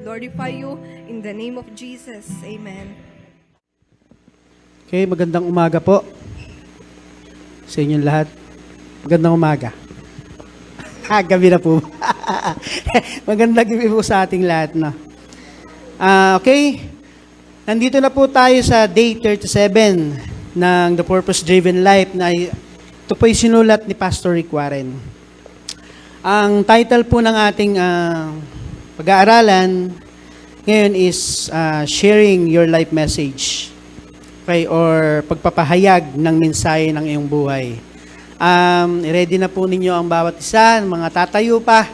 glorify you in the name of Jesus. Amen. Okay, magandang umaga po sa inyong lahat. Magandang umaga. Gabi na po. Magandang gabi po sa ating lahat. No? Okay, nandito na po tayo sa day 37 ng The Purpose Driven Life na ito po yung sinulat ni Pastor Rick Warren. Ang title po ng ating pag-aaralan ngayon is Sharing Your Life Message. Okay, or pagpapahayag ng mensahe ng iyong buhay. Ready na po ninyo ang bawat isa, mga tatayo pa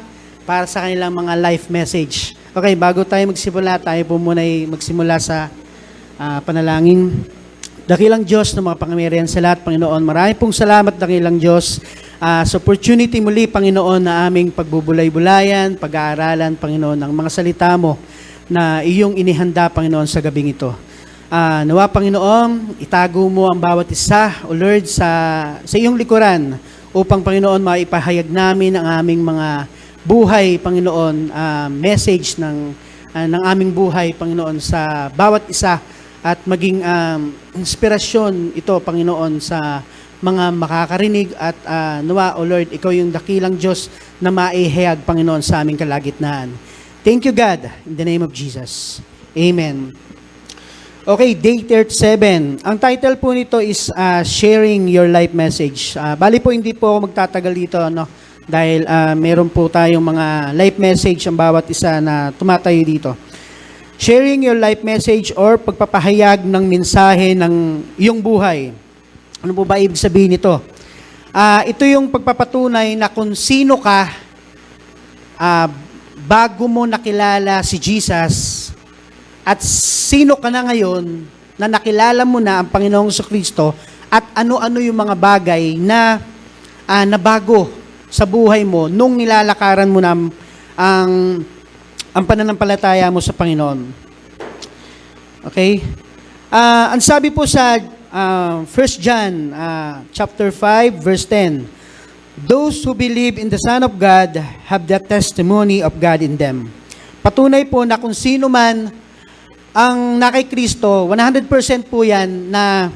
para sa kanilang mga life message. Okay, bago tayo magsimula, tayo po muna ay magsimula sa panalangin. Dakilang Diyos ng mga pangyarihan sa lahat, Panginoon. Maraming pong salamat, dakilang Diyos, sa opportunity muli, Panginoon, na aming pagbubulay-bulayan, pag-aaralan, Panginoon, ng mga salita mo na iyong inihanda, Panginoon, sa gabing ito. Nawa, Panginoon, itago mo ang bawat isa, O Lord, sa iyong likuran upang, Panginoon, maipahayag namin ang aming mga buhay, Panginoon, message ng aming buhay, Panginoon, sa bawat isa at maging inspirasyon ito, Panginoon, sa mga makakarinig at nawa, O Lord, ikaw yung dakilang Diyos na maihayag, Panginoon, sa aming kalagitnaan. Thank you, God, in the name of Jesus. Amen. Okay, day 37. Ang title po nito is Sharing Your Life Message. Bali po, hindi po ako magtatagal dito, no? Dahil meron po tayong mga life message ang bawat isa na tumatayo dito. Sharing your life message or pagpapahayag ng mensahe ng iyong buhay. Ano po ba ibig sabihin nito? Ito yung pagpapatunay na kung sino ka bago mo nakilala si Jesus at sino ka na ngayon na nakilala mo na ang Panginoong Kristo at ano-ano yung mga bagay na nabago sa buhay mo nung nilalakaran mo na ang pananampalataya mo sa Panginoon. Okay? Ang sabi po sa 1 John chapter 5 verse 10, those who believe in the Son of God have the testimony of God in them. Patunay po na kung sino man ang nakay Kristo, 100% po yan na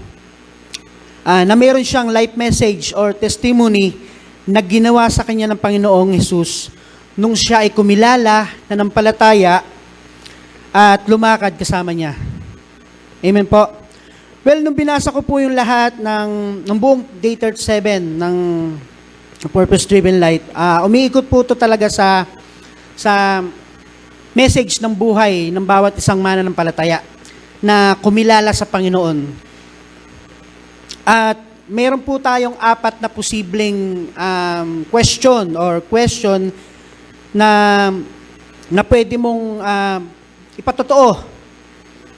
meron siyang life message or testimony na ginawa sa kanya ng Panginoong Hesus nung siya ay kumilala, nanampalataya, at lumakad kasama niya. Amen po. Well, nung binasa ko po yung lahat ng buong day 37 ng Purpose Driven Light, umiikot po ito talaga sa message ng buhay ng bawat isang mananampalataya na kumilala sa Panginoon. At meron po tayong 4 na posibleng question na pwede mong ipatotoo.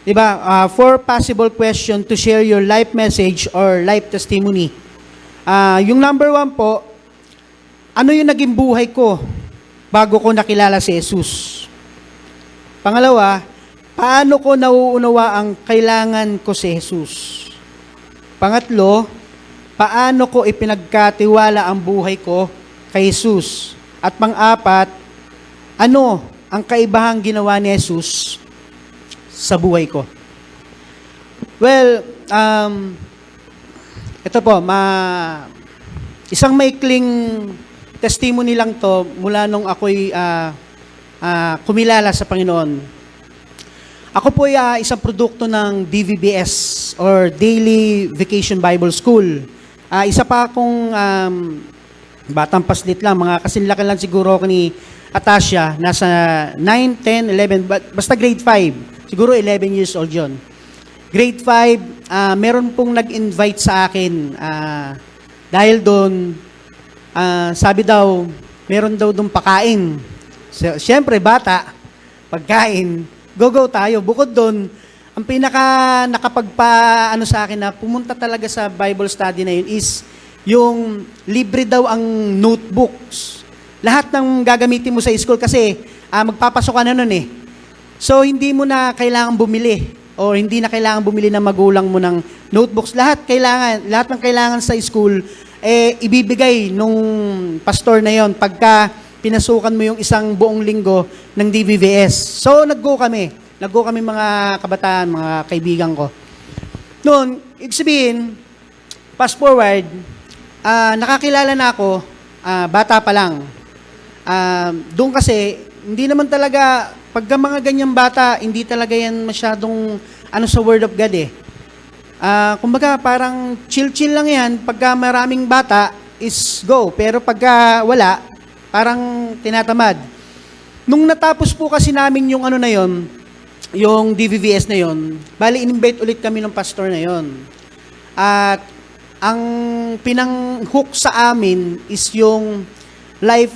Diba? 4 possible question to share your life message or life testimony. Yung number 1 po, ano yung naging buhay ko bago ko nakilala si Jesus? Pangalawa, paano ko nauunawa ang kailangan ko si Jesus? Pangatlo, paano ko ipinagkatiwala ang buhay ko kay Jesus? At pang-apat, ano ang kaibahang ginawa ni Jesus sa buhay ko? Well, ito po, isang maikling testimony lang to mula nung ako'y kumilala sa Panginoon. Ako po ay isang produkto ng DVBS or Daily Vacation Bible School. Isa pa akong batang paslit lang, mga kasinlaki lang siguro ako ni Atasha, nasa 9, 10, 11, basta grade 5. Siguro 11 years old yon. Grade 5, meron pong nag-invite sa akin dahil doon, sabi daw, meron daw doon pakain. Siyempre, bata, pagkain, go tayo. Bukod doon, ang pinaka nakapagpa-ano sa akin na pumunta talaga sa Bible study na yun is yung libre daw ang notebooks. Lahat ng gagamitin mo sa school kasi magpapasok ka na nun eh. So, hindi mo na kailangan bumili o hindi na kailangan bumili ng magulang mo ng notebooks. Lahat ng kailangan sa school, ibibigay nung pastor na yon pagka pinasukan mo yung isang buong linggo ng DVVS. So, nag-go kami. Nag-go kami mga kabataan, mga kaibigan ko. Noon, ibig sabihin, fast forward, nakakilala na ako, bata pa lang. Doon kasi, hindi naman talaga, pagka mga ganyang bata, hindi talaga yan masyadong sa Word of God eh. Kumbaga, parang chill-chill lang yan. Pagka maraming bata, is go. Pero pagka wala, parang tinatamad. Nung natapos po kasi namin yung na yon, yung DVVS na yon, bali in-invite ulit kami ng pastor na yon. At ang pinang-hook sa amin is yung life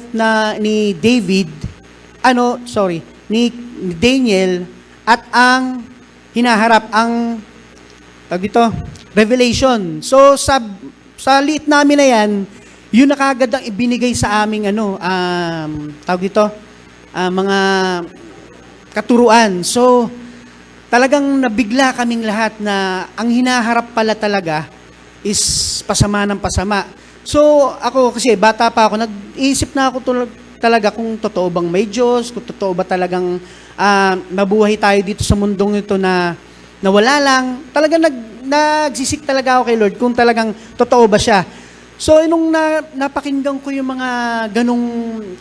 ni David, ni Daniel, at ang hinaharap, ang Revelation. So, sa liit namin na yan, yun na kagad ang ibinigay sa aming mga katuruan. So, talagang nabigla kaming lahat na ang hinaharap pala talaga is pasama ng pasama. So, ako kasi bata pa ako, nag-iisip na ako talaga kung totoo bang may Diyos, kung totoo ba talagang nabuhay tayo dito sa mundong ito na wala lang. Talagang nagsisik talaga ako kay Lord kung talagang totoo ba siya. So, nung napakinggan ko yung mga ganong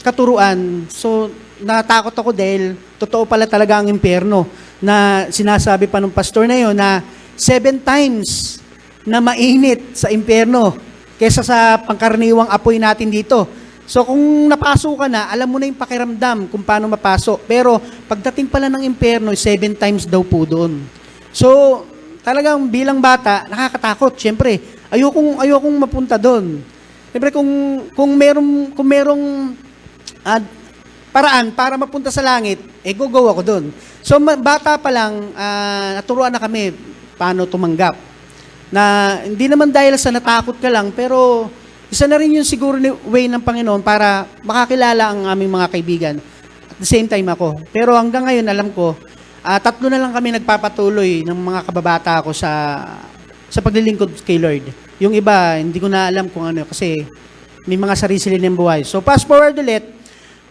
katuruan, so, natakot ako dahil totoo pala talaga ang impyerno na sinasabi pa ng pastor na yun na 7 times na mainit sa impyerno kesa sa pangkaraniwang apoy natin dito. So, kung napasok ka na, alam mo na yung pakiramdam kung paano mapasok. Pero, pagdating pala ng impyerno, 7 times daw po doon. So, talagang bilang bata, nakakatakot. Siyempre, ayokong mapunta doon. Siyempre, kung merong paraan para mapunta sa langit, go ako doon. So, bata pa lang, naturuan na kami paano tumanggap. Na hindi naman dahil sa natakot ka lang, pero isa na rin yung siguro way ng Panginoon para makakilala ang aming mga kaibigan. At the same time ako. Pero hanggang ngayon, alam ko, 3 na lang kami nagpapatuloy ng mga kababata ko sa paglilingkod kay Lord. Yung iba, hindi ko na alam kung ano, kasi may mga sarili ng buhay. So, fast forward ulit,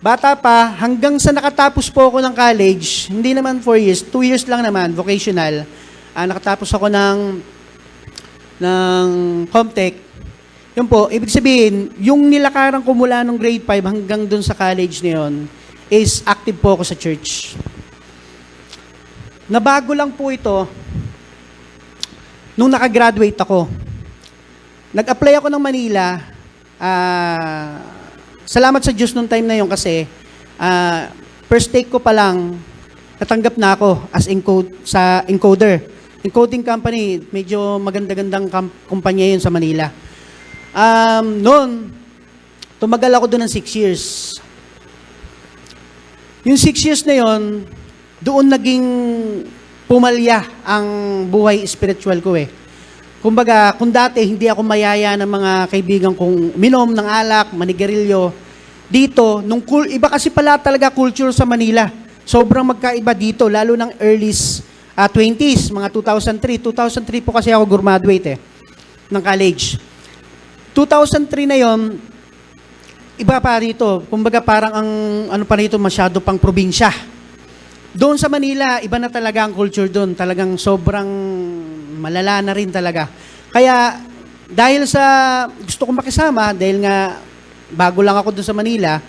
bata pa, hanggang sa nakatapos po ako ng college, hindi naman 4 years, 2 years lang naman, vocational. Nakatapos ako ng Comtech. Yun po, ibig sabihin, yung nilakaran ko mula nung grade 5 hanggang dun sa college na yun, is active po ako sa church. Nabago lang po ito nung nakagraduate ako. Nag-apply ako ng Manila. Salamat sa Diyos nung time na yun kasi first take ko pa lang, natanggap na ako as sa encoder. Encoding company, medyo maganda-gandang kumpanya yun sa Manila. Noon, tumagal ako doon ng 6 years. Yung 6 years na yun, doon naging pumalya ang buhay spiritual ko eh. Kumbaga, kung dati hindi ako mayaya ng mga kaibigan kong minom ng alak, manigarilyo, dito, iba kasi pala talaga culture sa Manila. Sobrang magkaiba dito, lalo ng early 20s, mga 2003. 2003 po kasi ako graduate ng college. 2003 na yon, iba pa rito. Kumbaga parang pa rito masyado pang probinsya. Doon sa Manila, iba na talaga ang culture doon. Talagang sobrang malala na rin talaga. Kaya, dahil sa gusto kong makisama, dahil nga bago lang ako doon sa Manila,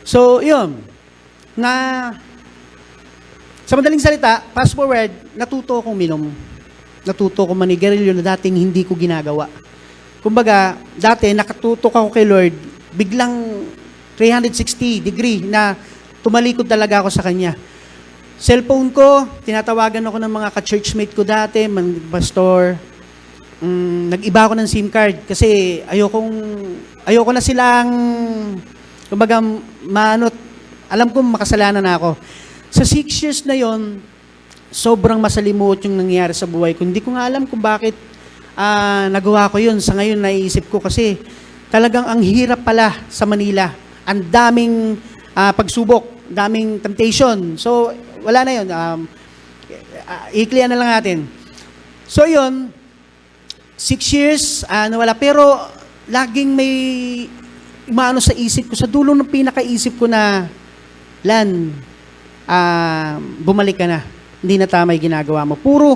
so, yun, sa madaling salita, fast forward, natuto akong minom. Natuto akong manigarilyo na dating hindi ko ginagawa. Kumbaga, dati nakatutok ako kay Lord, biglang 360 degree na tumalikod talaga ako sa Kanya. Cellphone ko, tinatawagan ako ng mga ka-churchmate ko dati, pastor. Nag-iba ako ng SIM card kasi ayoko na silang, kumbaga, alam ko makasalanan na ako. Sa 6 years na yon, sobrang masalimuot yung nangyari sa buhay ko. Hindi ko nga alam kung bakit nagawa ko yun. Sa ngayon, naiisip ko kasi talagang ang hirap pala sa Manila. Ang daming pagsubok, daming temptation. So, wala na yun. Iklian na lang natin. So, yun, 6 years, nawala. Pero, laging may maano sa isip ko, sa dulo ng pinakaisip ko na, Lan, bumalik ka na. Hindi na tama yung ginagawa mo. Puro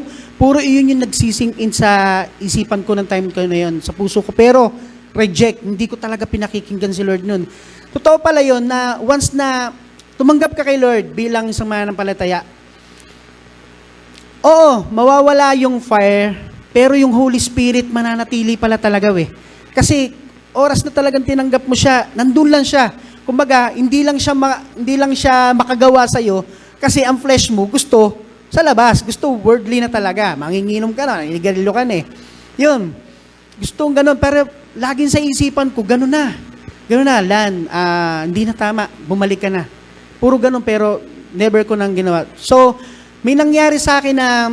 iyon yung nagsising in sa isipan ko ng time ko na yun, sa puso ko. Pero, reject. Hindi ko talaga pinakikinggan si Lord nun. Totoo pala yun na once na tumanggap ka kay Lord bilang isang mananampalataya, oo, mawawala yung fire, pero yung Holy Spirit mananatili pala talaga Kasi oras na talagang tinanggap mo siya, nandun lang siya. Kumbaga, hindi lang siya makagawa sa iyo kasi ang flesh mo gusto sa labas, gusto worldly na talaga. Manginginom ka na, inigalilo ka na Yun. Gustong ganun, pero laging sa isipan ko, ganun na, Lan, hindi na tama, bumalik ka na. Puro ganun, pero never ko nang ginawa. So, may nangyari sa akin na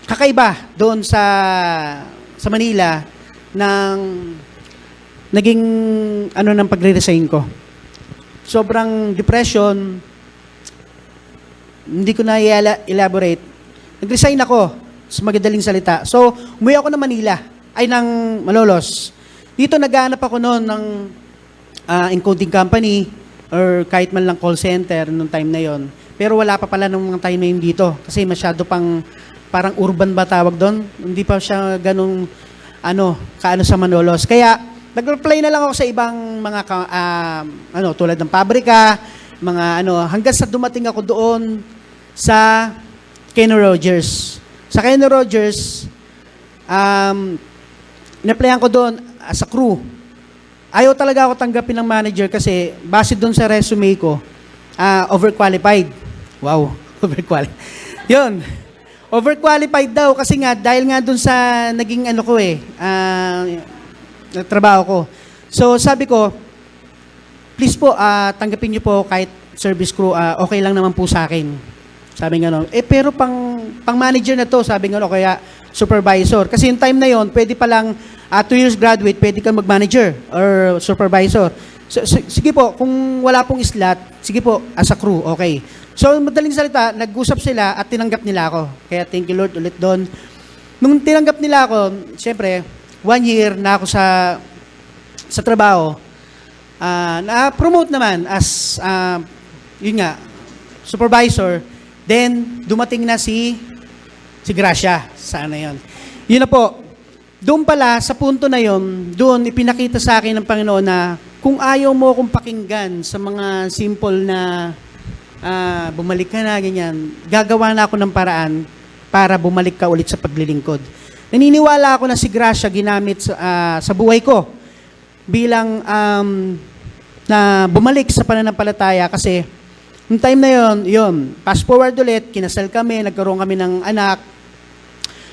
kakaiba doon sa Manila ng naging ng pagre-resign ko. Sobrang depression, hindi ko na elaborate. Nag-resign ako sa magadaling salita. So, umuwi ako ng Manila, ng Malolos. Dito naghahanap ako noon ng encoding company or kahit man lang call center nung time na yon. Pero wala pa pala nung mga time na yun dito. Kasi masyado parang urban ba tawag doon? Hindi pa siya ganung kaano sa Malolos. Kaya, nag-apply na lang ako sa ibang mga, tulad ng pabrika, hanggang sa dumating ako doon sa Kenny Rogers. Sa Kenny Rogers, in-applyan ko doon as a crew. Ayaw talaga ako tanggapin ng manager kasi base doon sa resume ko, overqualified. Wow, overqualified. Yun. Overqualified daw kasi nga dahil nga doon sa naging trabaho ko. So sabi ko, please po, tanggapin niyo po kahit service crew, okay lang naman po sa akin. Sabi nga pero pang manager na to, sabi nga kaya supervisor. Kasi yung time na yon, pwede pa lang 2 years graduate, pwede kang mag-manager or supervisor. So, sige po, kung wala pong slot, sige po, as a crew, okay. So, madaling salita, nag-usap sila at tinanggap nila ako. Kaya thank you Lord ulit doon. Nung tinanggap nila ako, syempre, 1 year na ako sa trabaho, na-promote naman as, supervisor. Then, dumating na si Gracia. Sana yon. Yun na po. Doon pala, sa punto na yon, doon ipinakita sa akin ng Panginoon na kung ayaw mo akong pakinggan sa mga simple na bumalik ka na, ganyan, gagawa na ako ng paraan para bumalik ka ulit sa paglilingkod. Naniniwala ako na si Gracia ginamit sa buhay ko bilang na bumalik sa pananampalataya kasi yung time na yon, fast forward ulit, kinasal kami, nagkaroon kami ng anak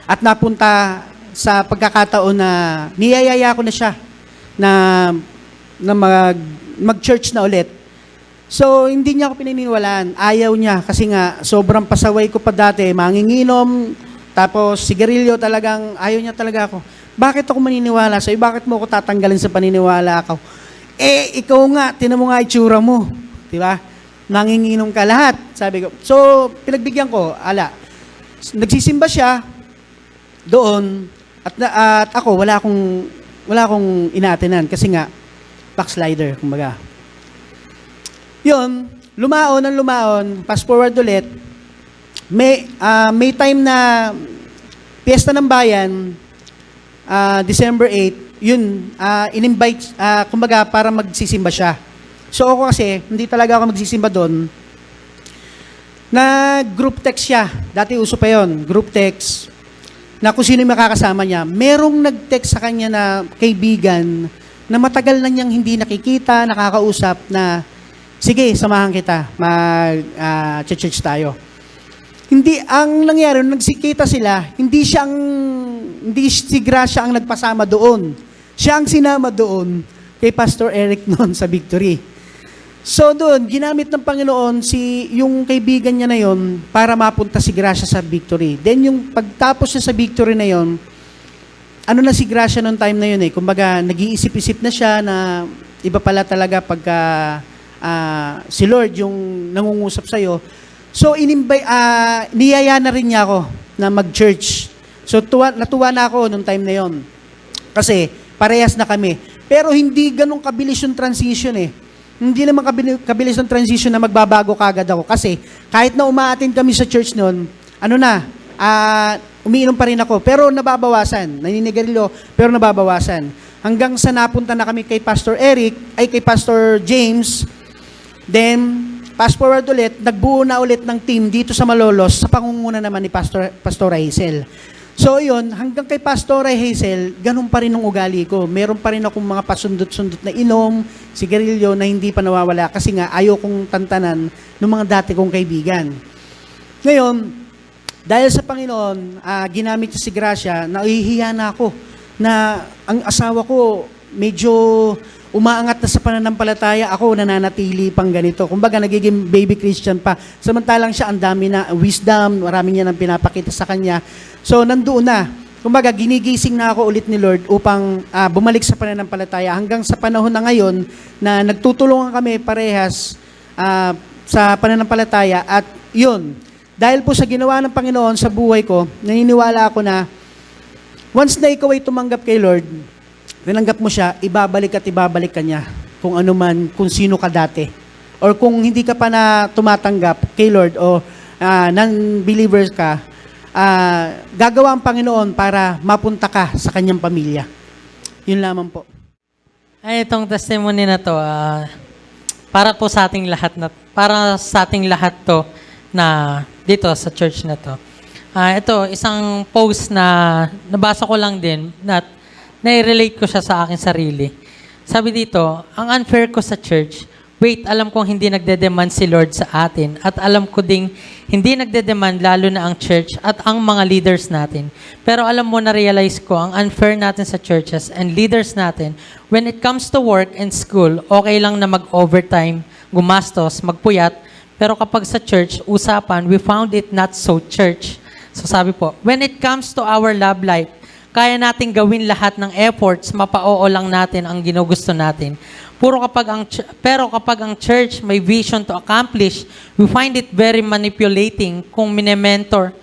at napunta sa pagkakataon na niyayaya ko na siya na mag-church na ulit. So, hindi niya ako pininiwalaan. Ayaw niya kasi nga sobrang pasaway ko pa dati, manginginom, tapos sigarilyo talagang, ayaw niya talaga ako. Bakit ako maniniwala sa'yo? Bakit mo ako tatanggalin sa paniniwala ako? Ikaw nga, tinan mo nga itsura mo. Diba? Nanginginom ka lahat. Sabi ko. So, pinagbigyan ko, nagsisimba siya doon, at ako, wala akong inaatenan kasi nga, backslider, kumbaga. Yun, lumaon, fast forward ulit, may time na Piyesta ng Bayan, December 8, yun, in-invite, kumbaga, para magsisimba siya. So ako kasi, hindi talaga ako magsisimba doon. Group text siya. Dati uso pa yon, group text, na kung sino yung makakasama niya. Merong nag-text sa kanya na kaibigan na matagal na niyang hindi nakikita, nakakausap na, sige, samahan kita, mag-church tayo. Hindi, ang nangyari, nung nagsikita sila, hindi si Gracia ang nagpasama doon. Siya ang sinama doon kay Pastor Eric noon sa Victory. So doon, ginamit ng Panginoon yung kaibigan niya na yon para mapunta si Gracia sa Victory. Then yung pagtapos niya sa Victory na yon, na si Gracia noong time na yun kumbaga nag-iisip-isip na siya na iba pala talaga pagka si Lord yung nangungusap sa'yo. So niyaya na rin niya ako na mag-church. So natuwa na ako noong time na yon. Kasi parehas na kami. Pero hindi ganun kabilis yung transition eh. Hindi naman kabilis yung transition na magbabago kagad ako. Kasi kahit na umaattend kami sa church noon, umiinom pa rin ako. Pero nababawasan. Naninigarilyo, pero nababawasan. Hanggang sa napunta na kami kay Pastor kay Pastor James. Then, fast forward ulit, nagbuo na ulit ng team dito sa Malolos sa pangunguna naman ni Pastora Hazel. So yun, hanggang kay Pastora Hazel, ganun pa rin ang ugali ko. Meron pa rin akong mga pasundot-sundot na inom, sigarilyo na hindi pa nawawala kasi nga ayaw kong tantanan ng mga dati kong kaibigan. Ngayon, dahil sa Panginoon, ginamit si Gracia, nahihiya na ako na ang asawa ko medyo umaangat na sa pananampalataya, ako nananatili pang ganito. Kumbaga, nagiging baby Christian pa. Samantalang siya, ang dami na wisdom, marami niya nang pinapakita sa kanya. So, nandoon na. Kumbaga, ginigising na ako ulit ni Lord upang bumalik sa pananampalataya. Hanggang sa panahon na ngayon na nagtutulungan kami parehas sa pananampalataya. At yun, dahil po sa ginawa ng Panginoon sa buhay ko, naniniwala ako na once na ikaw ay tumanggap kay Lord, tinanggap mo siya, ibabalik ka niya kung ano man, kung sino ka dati. Or kung hindi ka pa na tumatanggap kay Lord o non-believer ka, gagawa ang Panginoon para mapunta ka sa kanyang pamilya. Yun lamang po. Ay, itong testimony na to, para po sa ating lahat to na dito sa church na to. Ito, isang post na nabasa ko lang din na nai-relate ko siya sa aking sarili. Sabi dito, ang unfair ko sa church, alam kong hindi nagde-demand si Lord sa atin at alam ko ding hindi nagde-demand lalo na ang church at ang mga leaders natin. Pero alam mo, na-realize ko ang unfair natin sa churches and leaders natin, when it comes to work and school, okay lang na mag-overtime, gumastos, magpuyat, pero kapag sa church, usapan, we found it not so church. So sabi po, when it comes to our love life, kaya nating gawin lahat ng efforts, mapa-oo lang natin ang ginugusto natin. Pero kapag ang church may vision to accomplish, we find it very manipulating kung minementor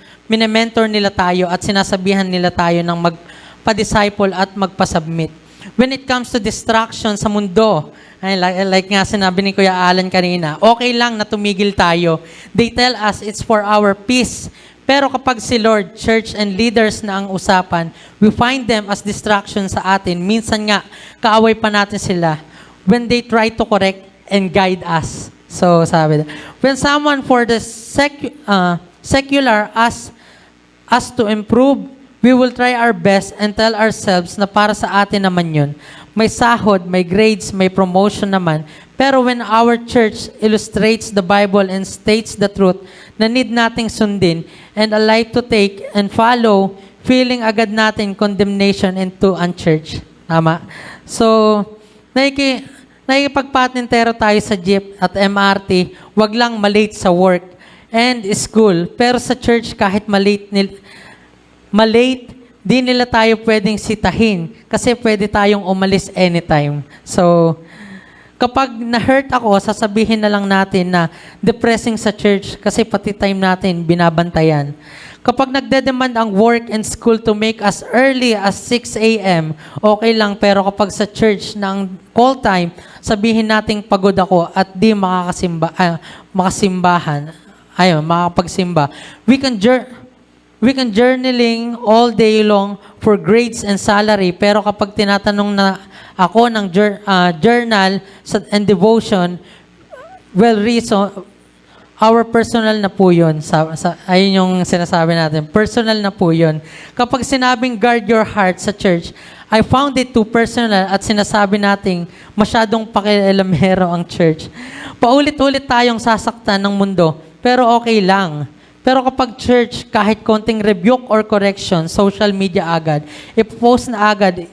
nila tayo at sinasabihan nila tayo ng magpa-disciple at magpa-submit. When it comes to distraction sa mundo, like nga sinabi ni Kuya Alan kanina, okay lang na tumigil tayo. They tell us it's for our peace. Pero kapag si Lord, church, and leaders na ang usapan, we find them as distraction sa atin. Minsan nga, kaaway pa natin sila when they try to correct and guide us. So, sabi, when someone for the secular asks us to improve, we will try our best and tell ourselves na para sa atin naman yun. May sahod, may grades, may promotion naman. Pero when our church illustrates the Bible and states the truth na need nating sundin and a life to take and follow, feeling agad natin condemnation into unchurch. Tama? So, nakikipagpatintero tayo sa jeep at MRT, wag lang malate sa work and school. Pero sa church, kahit malate, di nila tayo pwedeng sitahin kasi pwede tayong umalis anytime. So, kapag na-hurt ako, sasabihin na lang natin na depressing sa church kasi pati time natin binabantayan. Kapag nagde-demand ang work and school to make us early as 6 a.m., okay lang. Pero kapag sa church na ang call time, sabihin nating pagod ako at di makapagsimba. We can journaling all day long for grades and salary. Pero kapag tinatanong na ako ng journal and devotion, reason, our personal na po yun. Ayun yung sinasabi natin. Personal na po yun. Kapag sinabing guard your heart sa church, I found it too personal at sinasabi nating masyadong pakialamero ang church. Paulit-ulit tayong sasaktan ng mundo, pero okay lang. Pero kapag church, kahit konting rebuke or correction, social media agad, ipopost na agad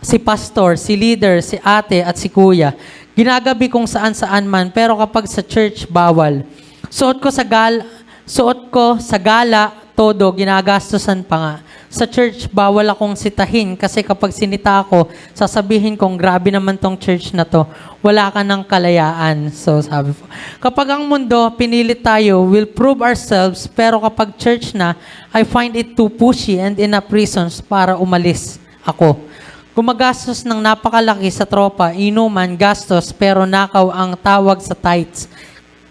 si pastor, si leader, si ate at si kuya. Ginagabi kung saan-saan man, pero kapag sa church, bawal. Suot ko sa gala, todo, ginagastosan pa nga. Sa church, bawal akong sitahin kasi kapag sinita ako, sasabihin kong grabe naman tong church na to. Wala ka ng kalayaan. So, sabi po. Kapag ang mundo, pinilit tayo, we'll prove ourselves, pero kapag church na, I find it too pushy and enough reasons para umalis ako. Gumagastos ng napakalaki sa tropa, inuman, gastos, pero nakaw ang tawag sa tithes.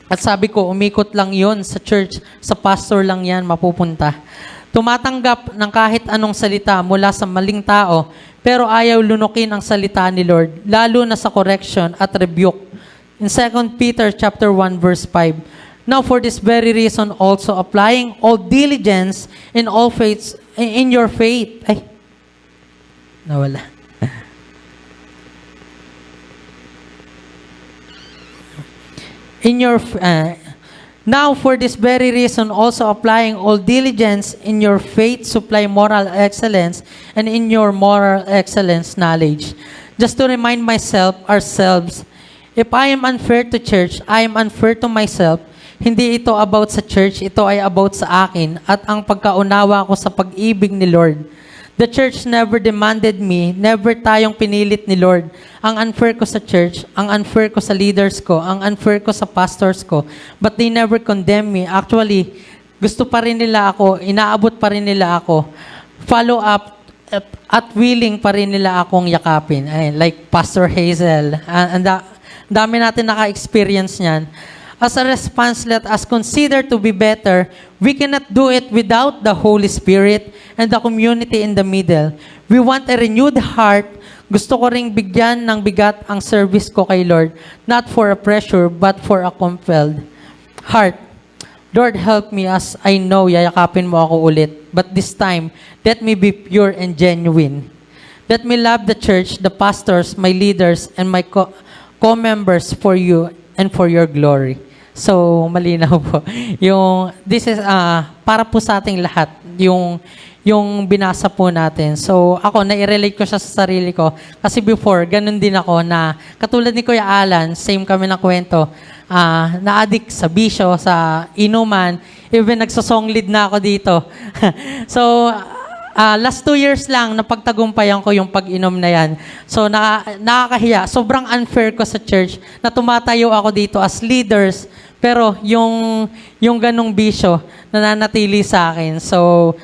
At sabi ko, umikot lang yon sa church, sa pastor lang yan mapupunta. Tumatanggap ng kahit anong salita mula sa maling tao, pero ayaw lunukin ang salita ni Lord, lalo na sa correction at rebuke. In 2 Peter chapter 1 verse 5, now for this very reason also applying all diligence in all faiths, in your faith. Ay, nawala. Now for this very reason also applying all diligence in your faith supply moral excellence, and in your moral excellence knowledge. Just to remind ourselves, if I am unfair to church, I am unfair to myself. Hindi ito about sa church, ito ay about sa akin at ang pagkaunawa ko sa pag-ibig ni Lord. The church never demanded me, never tayong pinilit ni Lord. Ang unfair ko sa church, ang unfair ko sa leaders ko, ang unfair ko sa pastors ko, but they never condemn me. Actually, gusto pa rin nila ako, inaabot pa rin nila ako, follow up, at willing pa rin nila akong yakapin. Ay, like Pastor Hazel. Ang dami natin naka-experience niyan. As a response, let us consider to be better. We cannot do it without the Holy Spirit and the community in the middle. We want a renewed heart. Gusto ko ring bigyan ng bigat ang service ko kay Lord, not for a pressure, but for a compelled heart. Lord, help me as I know yayakapin mo ako ulit. But this time, let me be pure and genuine. Let me love the church, the pastors, my leaders, and my co-members for you and for your glory. So, malinaw po. This is para po sa ating lahat, yung binasa po natin. So, ako, nai-relate ko siya sa sarili ko. Kasi before, ganun din ako na, katulad ni Kuya Alan, same kami na kwento, na-addict sa bisyo, sa inuman, even nagsosong lead na ako dito. So, last 2 years lang, napagtagumpayan ko yung pag-inom na yan. So, nakakahiya. Sobrang unfair ko sa church na tumatayo ako dito as leaders, pero yung ganong bisyo, nananatili sa akin. So,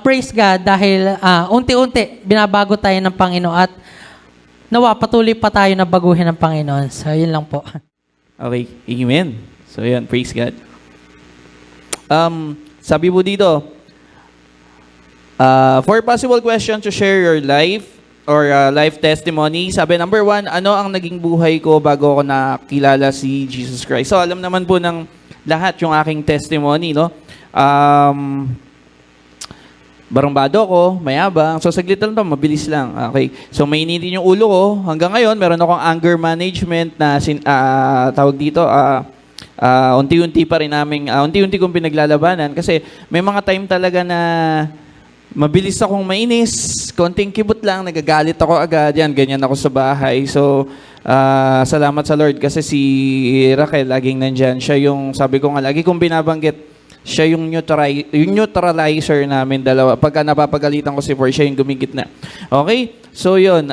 praise God dahil unti-unti binabago tayo ng Panginoon at nawa patuloy pa tayo na baguhin ng Panginoon. So, yun lang po. Okay, amen. So, yun, praise God. Sabi po dito, for possible question to share your life or life testimony, sabi number 1, ano ang naging buhay ko bago ako nakilala si Jesus Christ? So, alam naman po ng lahat yung aking testimony, no? Barumbado ko, mayabang. So, saglit lang to, mabilis lang. Okay. So, mainitin yung ulo ko. Hanggang ngayon, meron akong anger management na tawag dito, unti-unti pa rin namin, unti-unti kong pinaglalabanan kasi may mga time talaga na mabilis akong mainis, konting kibot lang, nagagalit ako agad, yan, ganyan ako sa bahay. So, salamat sa Lord kasi si Raquel laging nandyan. Siya yung, sabi ko nga, lagi kong binabanggit, siya yung neutralizer namin dalawa. Pagka napapagalitan ko si Ford, siya yung gumigit na. Okay? So, yun.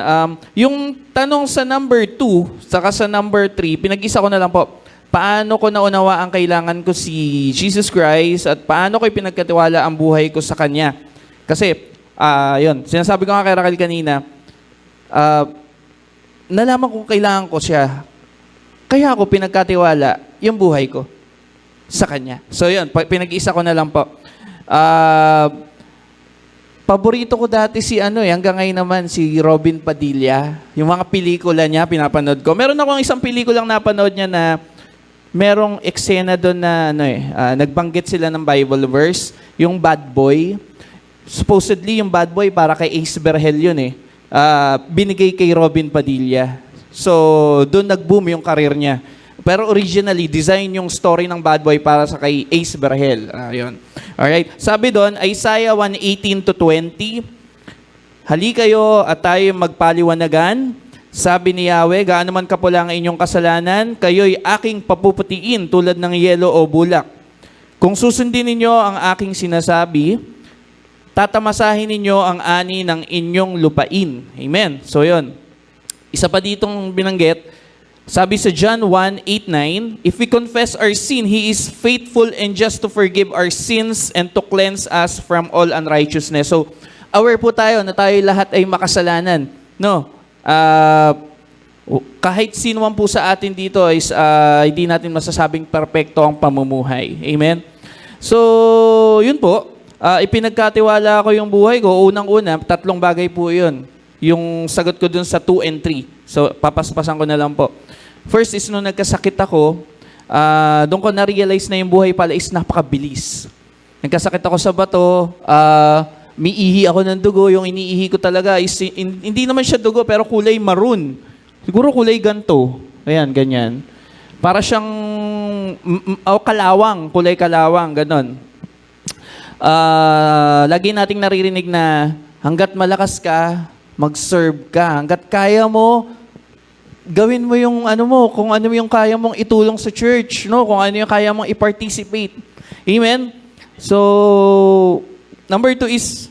Yung tanong sa number 2, saka sa number 3, pinag-isa ko na lang po. Paano ko naunawa ang kailangan ko si Jesus Christ at paano ko ipinagkatiwala ang buhay ko sa Kanya? Kasi, yun, sinasabi ko nga kay Raquel kanina, nalaman ko kailangan ko siya. Kaya ako pinagkatiwala yung buhay ko sa Kanya. So yun, pinag-isa ko na lang po. Paborito ko dati si hanggang ngayon naman, si Robin Padilla. Yung mga pelikula niya, pinapanood ko. Meron akong isang pelikulang napanood niya na merong eksena doon na nagbanggit sila ng Bible verse, yung bad boy. Supposedly, yung bad boy para kay Ace Berhel yun binigay kay Robin Padilla. So, doon nag-boom yung karir niya. Pero originally, design yung story ng bad boy para sa kay Ace Berhel. Yun. Alright. Sabi doon, Isaiah 1:18-20, hali kayo at tayo magpaliwanagan. Sabi ni Yahweh, gaano man kapula ang inyong kasalanan, kayo'y aking papuputiin tulad ng yelo o bulak. Kung susundin ninyo ang aking sinasabi, tatamasahin ninyo ang ani ng inyong lupain. Amen. So, yun. Isa pa ditong binanggit, sabi sa John 1:8-9, if we confess our sin, He is faithful and just to forgive our sins and to cleanse us from all unrighteousness. So, aware po tayo na tayo lahat ay makasalanan. No? Kahit sino man po sa atin dito is hindi natin masasabing perpekto ang pamumuhay. Amen? So, yun po. Ipinagkatiwala ko yung buhay ko. Unang-una, 3 bagay po yun. Yung sagot ko dun sa 2 and 3. So, papaspasan ko na lang po. First is nung nagkasakit ako, doon ko na-realize na yung buhay pala is napakabilis. Nagkasakit ako sa bato, miihi ako ng dugo. Yung iniihi ko talaga is, hindi naman siya dugo, pero kulay maroon. Siguro kulay ganto. Ayan, ganyan. Para siyang kalawang, kulay kalawang, ganon. Lagi nating naririnig na hanggat malakas ka, mag-serve ka. Hanggat kaya mo, gawin mo yung ano mo, kung ano yung kaya mong itulong sa church, no? Kung ano yung kaya mong i-participate. Amen? So, number 2 is,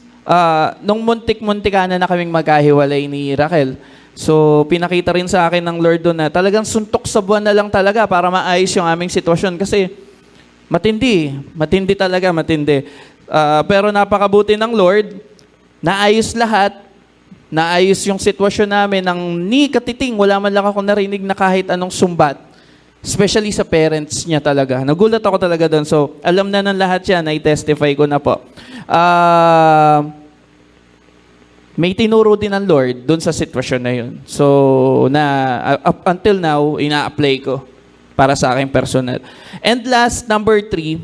nung muntik-muntikana na kaming magkahiwalay ni Raquel, so, pinakita rin sa akin ng Lord doon na talagang suntok sa buwan na lang talaga para maayos yung aming sitwasyon. Kasi matindi talaga, matindi. Pero napakabuti ng Lord, naayos lahat, naayos yung sitwasyon namin ng ni katiting, wala man lang ako narinig na kahit anong sumbat. Especially sa parents niya talaga. Nagulat ako talaga doon. So, alam na ng lahat yan, i-testify ko na po. May tinuro din ng Lord doon sa sitwasyon na yun. So, up until now, ina-apply ko para sa aking personal. And last, number 3,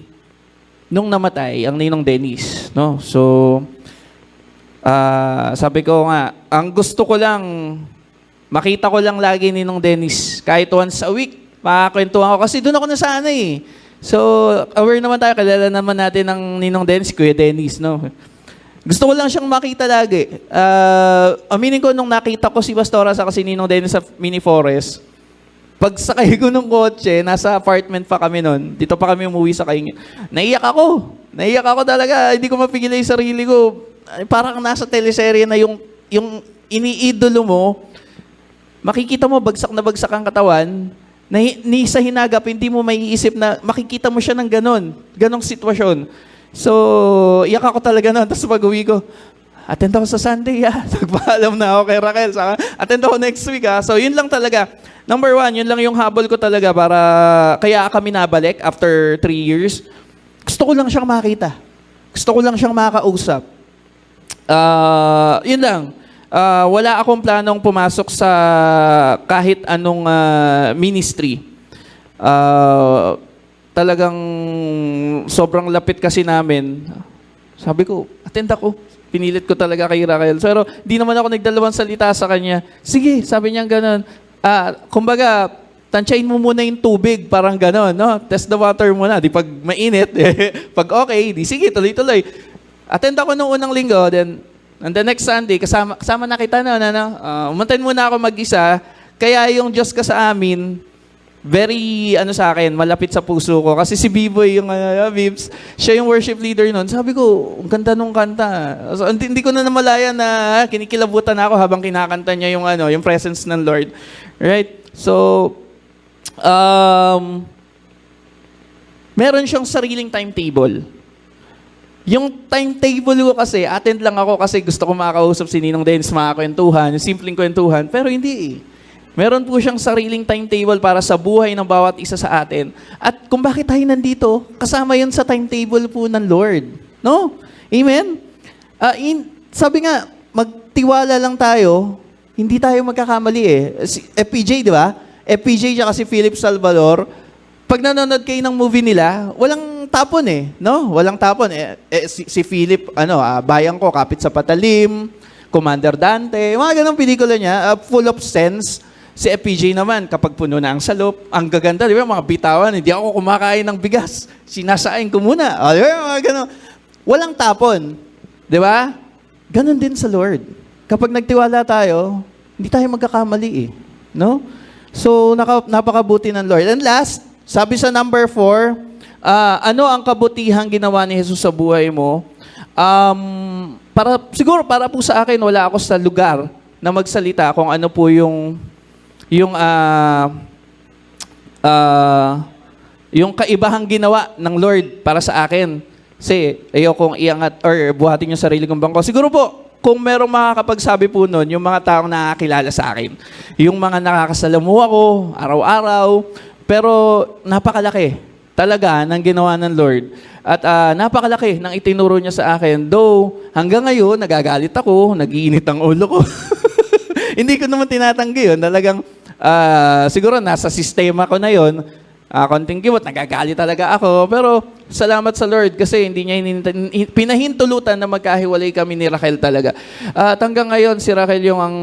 nung namatay, ang ninong Dennis. No? So, sabi ko nga, ang gusto ko lang, makita ko lang lagi ninong Dennis. Kahit once a week, makakwentuhan ko. Kasi doon ako nasanay eh. So, aware naman tayo, kilala naman natin ng ninong Dennis, Kuya Dennis, no? Gusto ko lang siyang makita lagi. Aminin ko nung nakita ko si Pastora sa kasi ninong Dennis sa Mini Forest, pag sakay ko ng kotse, nasa apartment pa kami noon, dito pa kami umuwi sa Kaingin, naiyak ako. Naiyak ako talaga. Hindi ko mapigilan yung sarili ko. Parang nasa teleserye na yung iniidolo mo, makikita mo bagsak na bagsak ang katawan, ni sa hinagap, hindi mo maiisip na makikita mo siya ng ganong sitwasyon. So, iyak ako talaga noon. Tapos pag-uwi ko, attend ako sa Sunday, Nagpaalam na ako kay Raquel. Saka, attend ako next week, So, yun lang talaga. Number 1, yun lang yung habol ko talaga para, kaya kami nabalik after 3 years. Gusto ko lang siyang makita. Gusto ko lang siyang makausap. Yun lang. Wala akong planong pumasok sa kahit anong ministry. Talagang sobrang lapit kasi namin. Sabi ko, attend ako. Pinilit ko talaga kay Raquel. Pero di naman ako nagdalawang salita sa kanya. Sige, sabi niya gano'n. Kumbaga, tansyain mo muna yung tubig, parang gano'n, no? Test the water muna. Di pag mainit, pag okay, di sige, tuloy-tuloy. Attend ako nung unang linggo, then on the next Sunday, kasama na kita noon, umuntayin muna ako mag-isa. Kaya yung Diyos ka sa amin, very, sa akin, malapit sa puso ko. Kasi si B-Boy, yung Bibs, siya yung worship leader nun. Sabi ko, ang ganda nung kanta. So, hindi ko na namalaya na kinikilabutan ako habang kinakanta niya yung presence ng Lord. Right? So, meron siyang sariling timetable. Yung timetable ko kasi, attend lang ako kasi gusto ko makausap si Ninong Dennis, makakwentuhan, yung simpleng kwentuhan, pero hindi Meron po siyang sariling timetable para sa buhay ng bawat isa sa atin. At kung bakit tayo nandito, kasama yun sa timetable po ng Lord. No? Amen? Sabi nga, magtiwala lang tayo, hindi tayo magkakamali eh. Si FPJ, di ba? FPJ siya kasi Philip Salvador. Pag nanonood kayo ng movie nila, walang tapon eh. No? Walang tapon. Si Philip, Bayan Ko, Kapit sa Patalim, Commander Dante, mga ganong pelikula niya, full of sense. Si FPJ naman, kapag puno na ang salop, ang gaganda, di ba, mga bitawan, hindi ako kumakain ng bigas, sinasain ko muna. Di ba, mga ganon. Walang tapon. Di ba? Ganon din sa Lord. Kapag nagtiwala tayo, hindi tayo magkakamali eh. No? So, napakabuti ng Lord. And last, sabi sa number 4, ano ang kabutihang ginawa ni Jesus sa buhay mo? Siguro para po sa akin, wala ako sa lugar na magsalita kung ano po yung kaibahang ginawa ng Lord para sa akin. Kasi ayokong iangat or buhatin yung sarili kong bangko. Siguro po, kung merong makakapagsabi po nun, yung mga taong nakakilala sa akin. Yung mga nakakasalamuha ko, araw-araw. Pero napakalaki talaga ng ginawa ng Lord. At napakalaki ng itinuro niya sa akin. Though, hanggang ngayon, nagagalit ako, nag-iinit ang ulo ko. Hindi ko naman tinatanggi yun. Talagang, siguro nasa sistema ko na yun. Konting kiwat, nagagalit talaga ako. Pero salamat sa Lord kasi hindi niya pinahintulutan na magkahiwalay kami ni Raquel talaga. At hanggang ngayon, si Raquel yung ang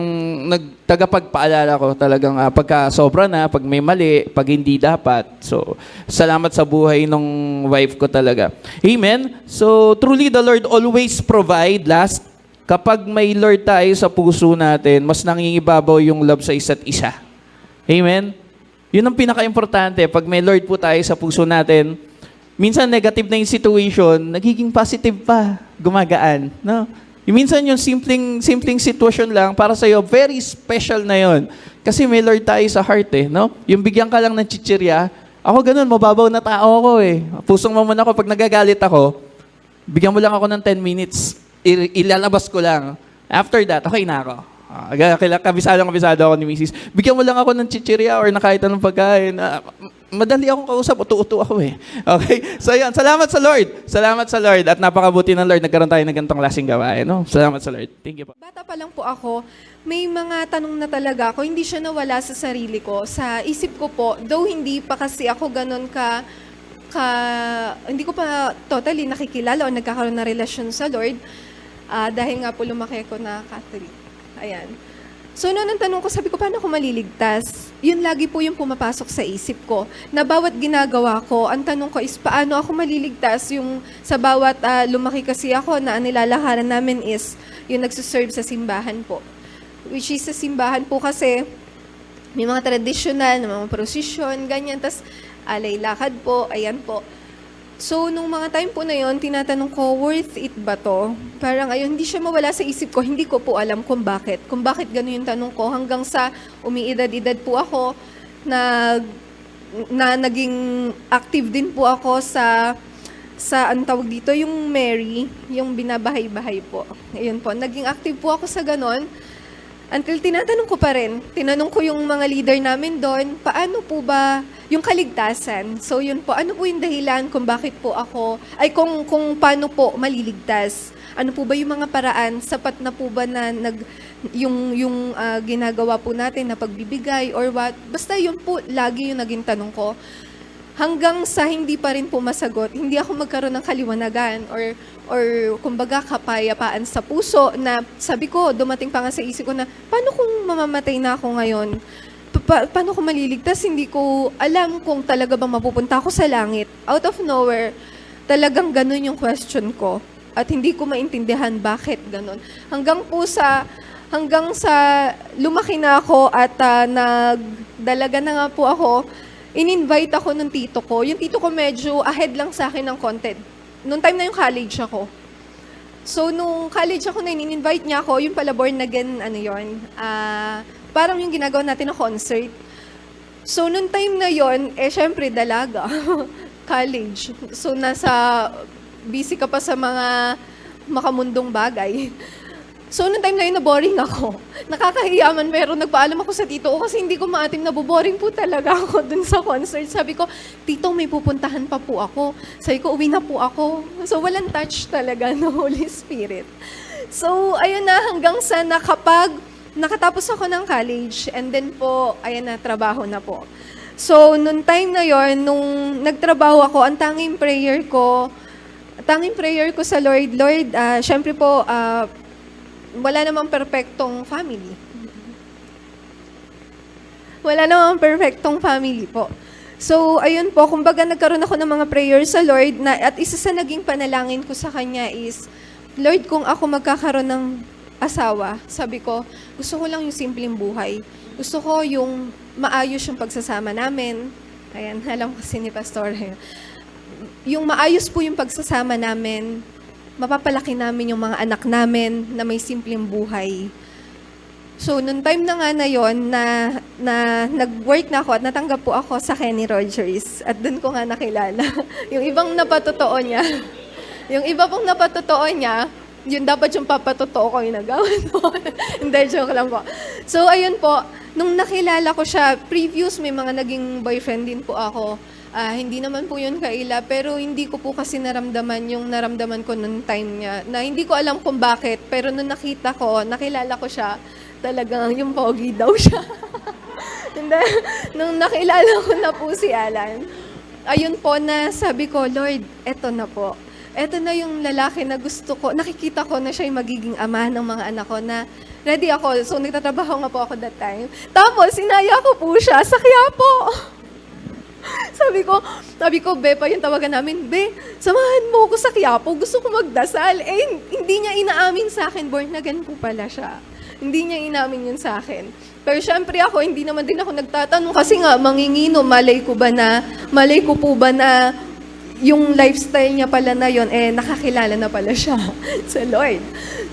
nagtagapagpaalala ko talagang pagka sobra na, pag may mali, pag hindi dapat. So, salamat sa buhay ng wife ko talaga. Amen? So, truly the Lord always provide. Last, kapag may Lord tayo sa puso natin, mas nangingibabaw yung love sa isa't isa. Amen? Yun ang pinaka-importante. Pag may Lord po tayo sa puso natin, minsan negative na yung situation, nagiging positive pa, gumagaan. No? Minsan yung simpleng sitwasyon lang, para sa'yo, very special na yon. Kasi may Lord tayo sa heart eh. No? Yung bigyan ka lang ng chichirya, ako ganun, mababaw na tao ako eh. Pusong mamon ako, pag nagagalit ako, bigyan mo lang ako ng 10 minutes, ilalabas ko lang. After that, okay na ako. Kabisado ako ni Mrs. Bigyan mo lang ako ng chichirya or na kahit anong pagkain. Madali akong kausap, utu-utu ako eh. Okay? So yan, salamat sa Lord. Salamat sa Lord. At napakabuti ng Lord, nagkaroon tayo ng ganitong klaseng gawain. No? Salamat sa Lord. Thank you po. Bata pa lang po ako, may mga tanong na talaga ako, hindi siya nawala sa sarili ko. Sa isip ko po, though hindi pa kasi ako ganun hindi ko pa totally nakikilala o nagkakaroon na relasyon sa Lord, dahil nga po lumaki ko na Catholic. Ayan. So, noon ang tanong ko, sabi ko, paano ako maliligtas? Yun lagi po yung pumapasok sa isip ko. Na bawat ginagawa ko, ang tanong ko is, paano ako maliligtas? Yung sa bawat lumaki kasi ako na nilalakaran namin is, yung nagsuserve sa simbahan po. Which is sa simbahan po kasi, may mga traditional, mga prosesyon, ganyan. Tapos, alay lakad po, ayan po. So, nung mga time po na yon, tinatanong ko, worth it ba to? Parang ayun, hindi siya mawala sa isip ko. Hindi ko po alam kung bakit. Kung bakit gano'n yung tanong ko. Hanggang sa umiidad-idad po ako, na naging active din po ako sa ang tawag dito, yung Mary, yung binabahay-bahay po. Ayun po, naging active po ako sa ganon. Until tinatanong ko pa rin, tinanong ko yung mga leader namin doon, paano po ba yung kaligtasan? So yun po, ano po yung dahilan kung bakit po ako, kung paano po maliligtas? Ano po ba yung mga paraan? Sapat na po ba na yung ginagawa po natin na pagbibigay or what? Basta yun po, lagi yung naging tanong ko. Hanggang sa hindi pa rin po masagot, hindi ako magkaroon ng kaliwanagan or kumbaga kapayapaan sa puso na sabi ko, dumating pa nga sa isip ko na, paano kung mamamatay na ako ngayon? Paano ko maliligtas? Hindi ko alam kung talaga bang mapupunta ako sa langit. Out of nowhere, talagang ganun yung question ko. At hindi ko maintindihan bakit ganun. Hanggang sa lumaki na ako at nagdalaga na nga po ako, in-invite ako ng tito ko. Yung tito ko medyo ahead lang sa akin ng content. Noong time na yung college ako. So, nung college ako na in-invite niya ako, yung pala born again, parang yung ginagawa natin na concert. So, nung time na yon, syempre, dalaga. College. So, busy ka pa sa mga makamundong bagay. So, nung time na yun, naboring ako. Nakakahiyaman, pero nagpaalam ako sa tito ko kasi hindi ko maatim, naboboring po talaga ako dun sa concert. Sabi ko, tito, may pupuntahan pa po ako. Sabi ko, uwi na po ako. So, walang touch talaga ng Holy Spirit. So, ayun na, hanggang sa nakatapos ako ng college, and then po, ayun na, trabaho na po. So, nung time na yon, nung nagtrabaho ako, ang tanging prayer ko sa Lord, syempre po, wala namang perfectong family. Wala namang perfectong family po. So, ayun po, kumbaga nagkaroon ako ng mga prayers sa Lord at isa sa naging panalangin ko sa Kanya is, Lord, kung ako magkakaroon ng asawa, sabi ko, gusto ko lang yung simpleng buhay. Gusto ko yung maayos yung pagsasama namin. Ayan, alam kasi ni Pastor. Yung maayos po yung pagsasama namin, mapapalaki namin yung mga anak namin na may simpleng buhay. So, nung time na nga na yon na nag-work na ako at natanggap po ako sa Kenny Rogers. At doon ko nga nakilala. Yung ibang napatotoo niya. Yung iba pong napatotoo niya, yun dapat yung papatotoo ko yung nagawa mo. Hindi, joke lang po. So, ayun po, nung nakilala ko siya, previous may mga naging boyfriend din po ako. Hindi naman po yun kaila, pero hindi ko po kasi naramdaman yung naramdaman ko noong time niya, na hindi ko alam kung bakit, pero nung nakilala ko siya, talagang yung pogi daw siya. Hindi, nung nakilala ko na po si Alan, ayun po na sabi ko, Lord, eto na po. Eto na yung lalaki na gusto ko. Nakikita ko na siya yung magiging ama ng mga anak ko na ready ako. So, nagtatrabaho nga po ako that time. Tapos, sinaya ko po siya sa Quiapo. Sabi ko, Bepa, yung tawagan namin, Be, samahan mo ako sa Quiapo. Gusto ko magdasal. Eh, hindi niya inaamin sa akin. Born again po pala siya. Hindi niya inamin yun sa akin. Pero syempre ako, hindi naman din ako nagtatanong kasi nga, mangingino, malay ko po ba na yung lifestyle niya pala na yon nakakilala na pala siya sa Lord.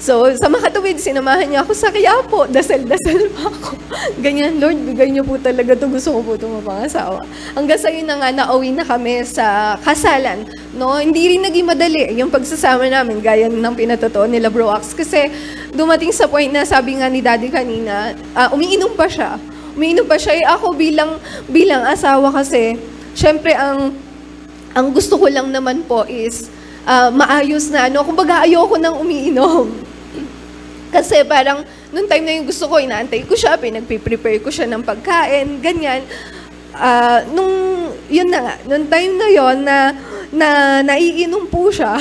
So, sa makatuwid, sinamahan niya ako sa Quiapo. Dasal-dasal pa ako. Ganyan, Lord, bigay niyo po talaga ito. Gusto ko po ito mapangasawa. Hanggang sa yun na nga, nauwi na kami sa kasalan. No? Hindi rin naging madali yung pagsasama namin, gaya ng pinatotoo nila Bro Ax. Kasi dumating sa point na sabi nga ni Daddy kanina, umiinom pa siya. Ako bilang asawa kasi, syempre ang gusto ko lang naman po is maayos na kumbaga ayoko nang umiinom. Kasi parang nung time na yung gusto ko, inaantay ko siya, pinagpe-prepare ko siya ng pagkain, ganyan. Nung time na yon na naiinom po siya.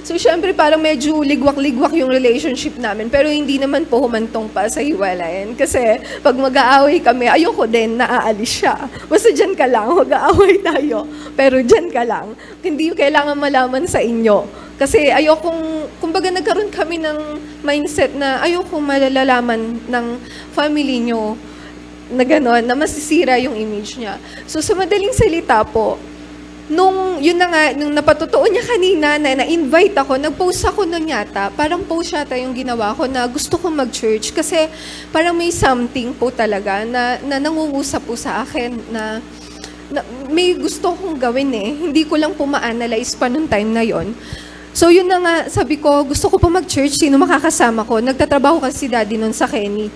So, syempre, parang medyo ligwak-ligwak yung relationship namin. Pero hindi naman po humantong pa sa hiwalayan. Kasi, pag mag-aaway kami, ayoko din naaalis siya. Basta dyan ka lang, mag-aaway tayo. Pero dyan ka lang. Hindi kailangan malaman sa inyo. Kasi kumbaga nagkaroon kami ng mindset na ayokong malalaman ng family nyo na gano'n, na masisira yung image niya. So, sa madaling salita po, nung napatotoo niya kanina na na-invite ako, nag-post ako nun yata, parang post yata yung ginawa ko na gusto ko mag-church kasi parang may something po talaga na nangungusap po sa akin na may gusto kong gawin Hindi ko lang po ma-analyze pa nung time na yon. So yun na nga, sabi ko, gusto ko po mag-church, sino makakasama ko? Nagtatrabaho kasi si Daddy nun sa Kenny.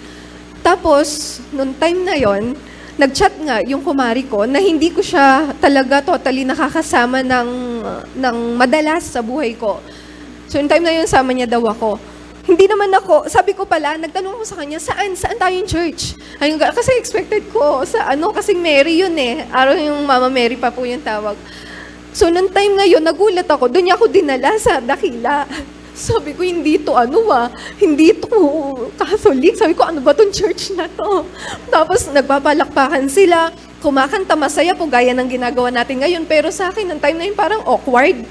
Tapos, nung time na yon, nag-chat nga yung kumari ko na hindi ko siya talaga totally nakakasama ng madalas sa buhay ko. So, yung time na yun, sama niya daw ako. Hindi naman ako, sabi ko pala, nagtanong ko sa kanya, saan tayong church? Ayun, kasi expected ko, kasing Mary yun Araw yung Mama Mary pa po yung tawag. So, nung time na yun, nagulat ako, doon niya ako dinala sa Dakila. Sabi ko, hindi to Catholic. Sabi ko, ano ba tong church na to? Tapos, nagpapalakpakan sila, kumakanta, masaya po, gaya ng ginagawa natin ngayon. Pero sa akin, ng time na yun, parang awkward.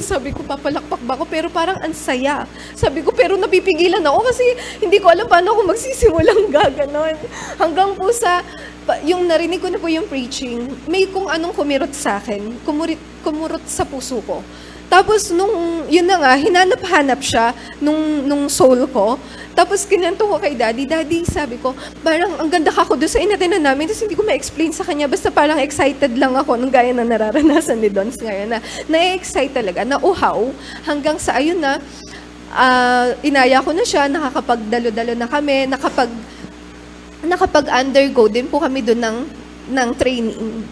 Sabi ko, papalakpak ba ako? Pero parang ansaya. Sabi ko, pero napipigilan ako kasi hindi ko alam paano ako magsisimulang gaganon. Hanggang po yung narinig ko na po yung preaching, may kung anong kumirot sa akin, kumurot sa puso ko. Tapos, yun na nga, hinanap-hanap siya nung soul ko. Tapos, kinento ko kay Daddy, sabi ko, parang ang ganda ka ko doon sa inatenan namin, tapos hindi ko ma-explain sa kanya, basta parang excited lang ako nung gaya na nararanasan ni Dons ngayon, na-excite talaga, na-uhaw, hanggang sa ayun na, inaya ko na siya, nakakapagdalo-dalo na kami, nakapag-undergo din po kami doon ng training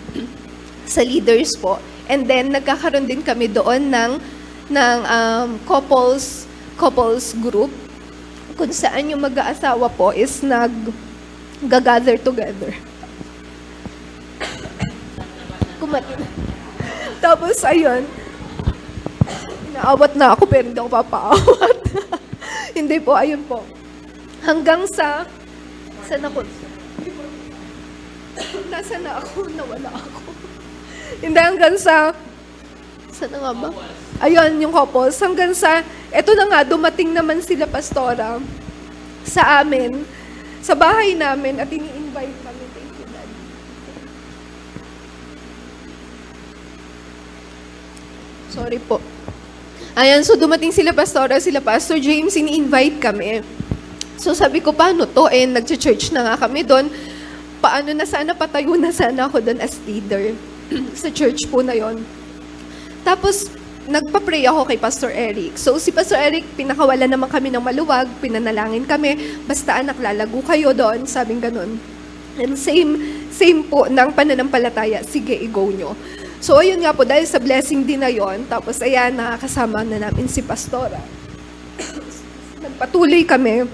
sa leaders po. And then, nagkakaroon din kami doon ng couples group kung saan yung mag-aasawa po is nag-gather together. Tapos, ayun, inaawat na ako pero hindi ako papaawat. Hindi po, ayun po. Hanggang saan ako? Nasaan na ako? Nawala ako. Hindi hanggang saan na nga ba? Ayun, yung couples. Hanggang eto na nga, dumating naman sila pastora sa amin, sa bahay namin, at ini-invite kami. Thank you, Daddy. Sorry po. Ayan, so dumating sila pastora, sila Pastor James, ini-invite kami. So sabi ko, paano to? Nag-church na nga kami doon. Paano na sana, patayo na sana ako doon as leader sa church po na yon. Tapos, nagpa-pray ako kay Pastor Eric. So si Pastor Eric, pinakawalan naman kami ng maluwag, pinanalangin kami, basta anak, lalago kayo doon, sabing ganun. And same po ng pananampalataya, sige, i-go nyo. So ayun nga po, dahil sa blessing din na yon, tapos ayan, nakakasama na namin si Pastora. Nagpatuloy kami